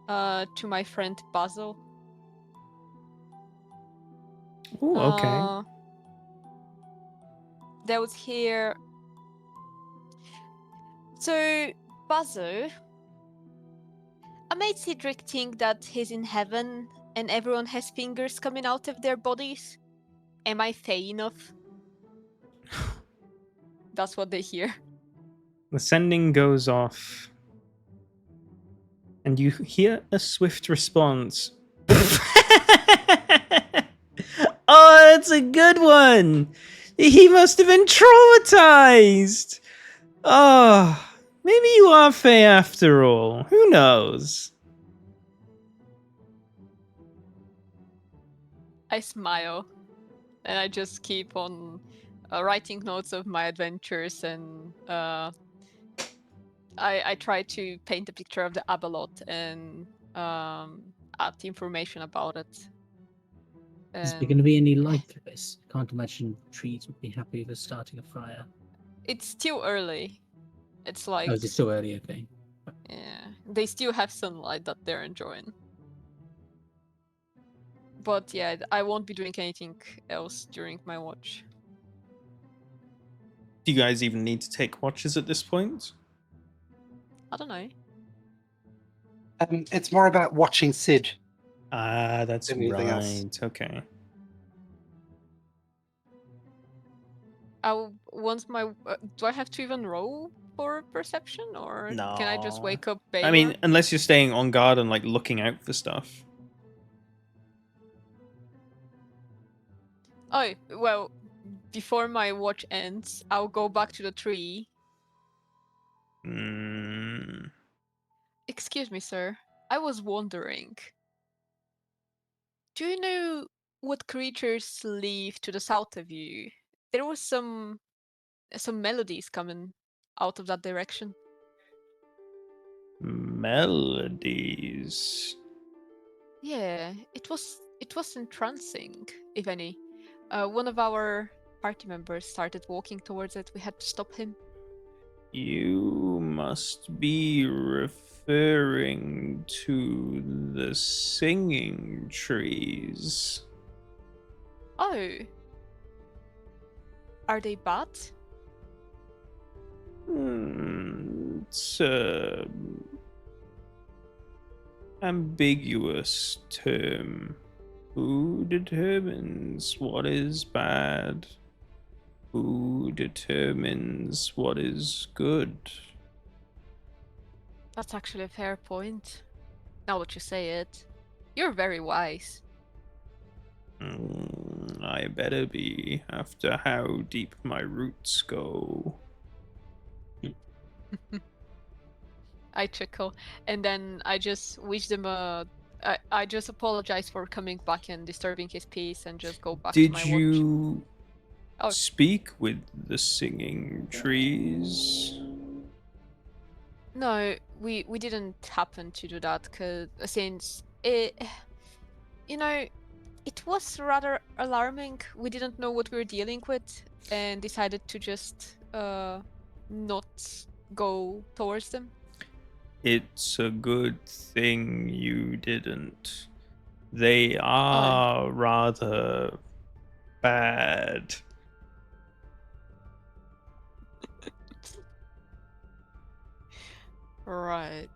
to my friend Basil. Oh, okay. That was here. So, Basil, I made Cedric think that he's in heaven and everyone has fingers coming out of their bodies. Am I fey enough? That's what they hear. The sending goes off, and you hear a swift response. Oh, that's a good one. He must have been traumatized. Oh, maybe you are Faye after all. Who knows? I smile and I just keep on writing notes of my adventures, and I try to paint a picture of the Abalot and add information about it. Is there And going to be any light for this? I can't imagine trees would be happy with starting a fire. it's still early. It's like, Oh, is it still early? Okay. yeah, they still have sunlight that they're enjoying. But yeah, I won't be doing anything else during my watch. Do you guys even need to take watches at this point? I don't know. It's more about watching Sid. Ah, that's Anything right. else? Okay. I'll once my do I have to even roll for perception, or can I just No. wake up Baylor? I mean, unless you're staying on guard and like looking out for stuff. Oh, well, before my watch ends, I'll go back to the tree. Mm, Excuse me, sir. I was wondering. Do you know what creatures live to the south of you? There was some melodies coming out of that direction. melodies. Yeah, it was entrancing, if any. One of our party members started walking towards it. We had to stop him. You must be referring to the singing trees. Oh. Are they bad? It's a ambiguous term. Who determines what is bad? Who determines what is good? That's actually a fair point. Now that you say it. You're very wise. I better be after how deep my roots go. I chuckle, and then I just wish them I just apologize for coming back and disturbing his peace, and just go back to my Did watch. you Oh. speak with the singing trees? No, we didn't happen to do that, cause since it, you know, it was rather alarming. We didn't know what we were dealing with, and decided to just not go towards them. It's a good thing you didn't. They are rather bad. Right.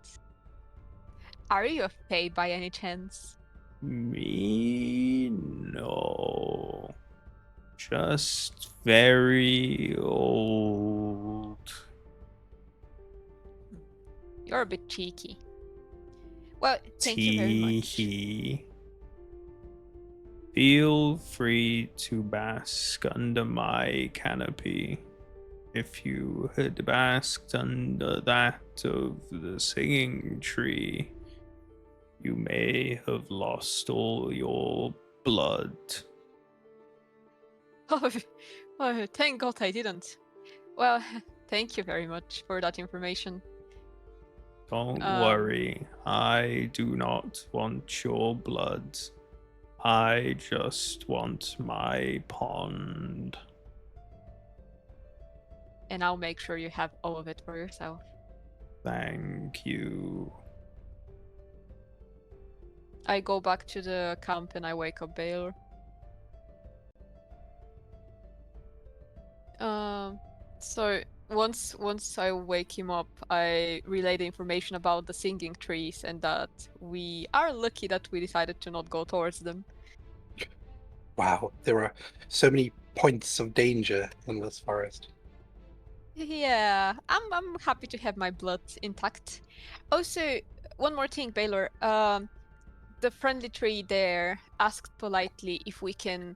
Are you a fae by any chance? Me? No. Just very old. You're a bit cheeky. Well, thank you very much. Tee-hee. Feel free to bask under my canopy. If you had basked under that of the singing tree, you may have lost all your blood. Oh, thank God I didn't. Well, thank you very much for that information. Don't worry, I do not want your blood. I just want my pond. and I'll make sure you have all of it for yourself. Thank you. I go back to the camp and I wake up Baylor. So once I wake him up, I relay the information about the singing trees and that we are lucky that we decided to not go towards them. Wow, there are so many points of danger in this forest. Yeah, I'm happy to have my blood intact. Also, one more thing, Baylor. The friendly tree there asked politely if we can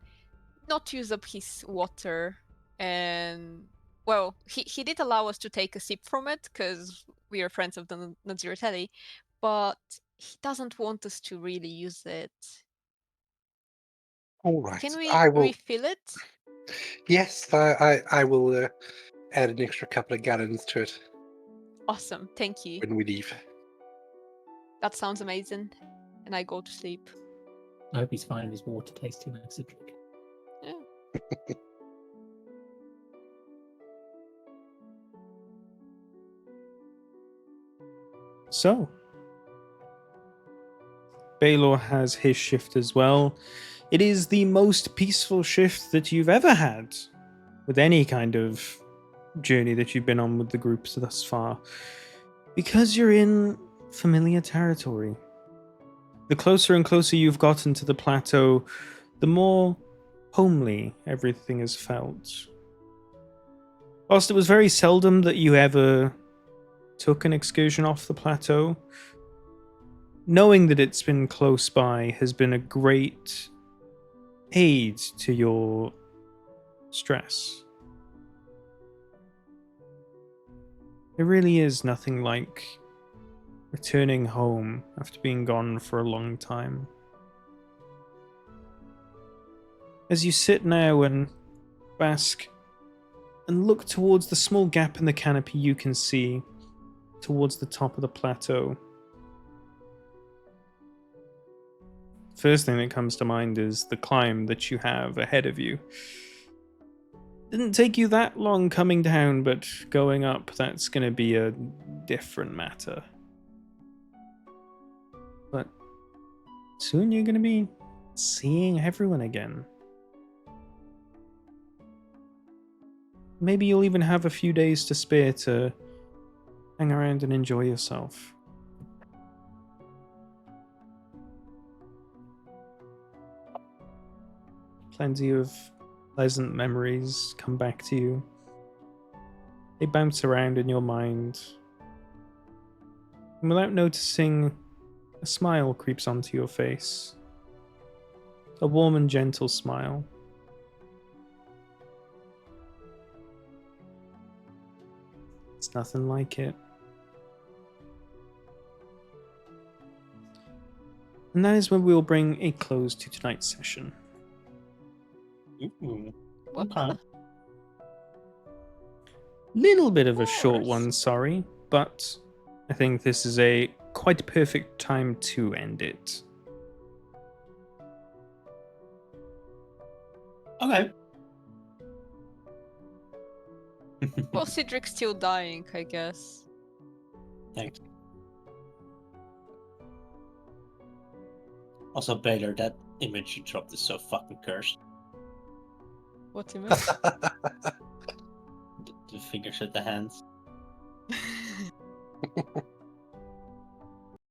not use up his water, and well, he did allow us to take a sip from it because we are friends of the Naziratelli, but he doesn't want us to really use it. All right, Can we I will. refill it? Yes, I will add an extra couple of gallons to it Awesome, thank you. when we leave. That sounds amazing. And I go to sleep. I hope he's finding his water tasting like citric. Yeah. So, Baylor has his shift as well. It is the most peaceful shift that you've ever had with any kind of journey that you've been on with the groups thus far, because you're in familiar territory. The closer and closer you've gotten to the plateau, the more homely everything has felt. Whilst it was very seldom that you ever took an excursion off the plateau, knowing that it's been close by has been a great aid to your stress. There really is nothing like returning home after being gone for a long time. As you sit now and bask and look towards the small gap in the canopy you can see towards the top of the plateau, first thing that comes to mind is the climb that you have ahead of you. Didn't take you that long coming down, but going up, that's going to be a different matter. But soon you're going to be seeing everyone again. Maybe you'll even have a few days to spare to hang around and enjoy yourself. Plenty of pleasant memories come back to you. They bounce around in your mind. And without noticing, a smile creeps onto your face. A warm and gentle smile. It's nothing like it. And that is where we will bring a close to tonight's session. Ooh. What Okay. Little bit of a short course. one, sorry, but I think this is a quite perfect time to end it. Okay. Well, Cedric's still dying, I guess. Thanks. Also, Baylor, that image you dropped is so fucking cursed. What image? The fingers at the hands.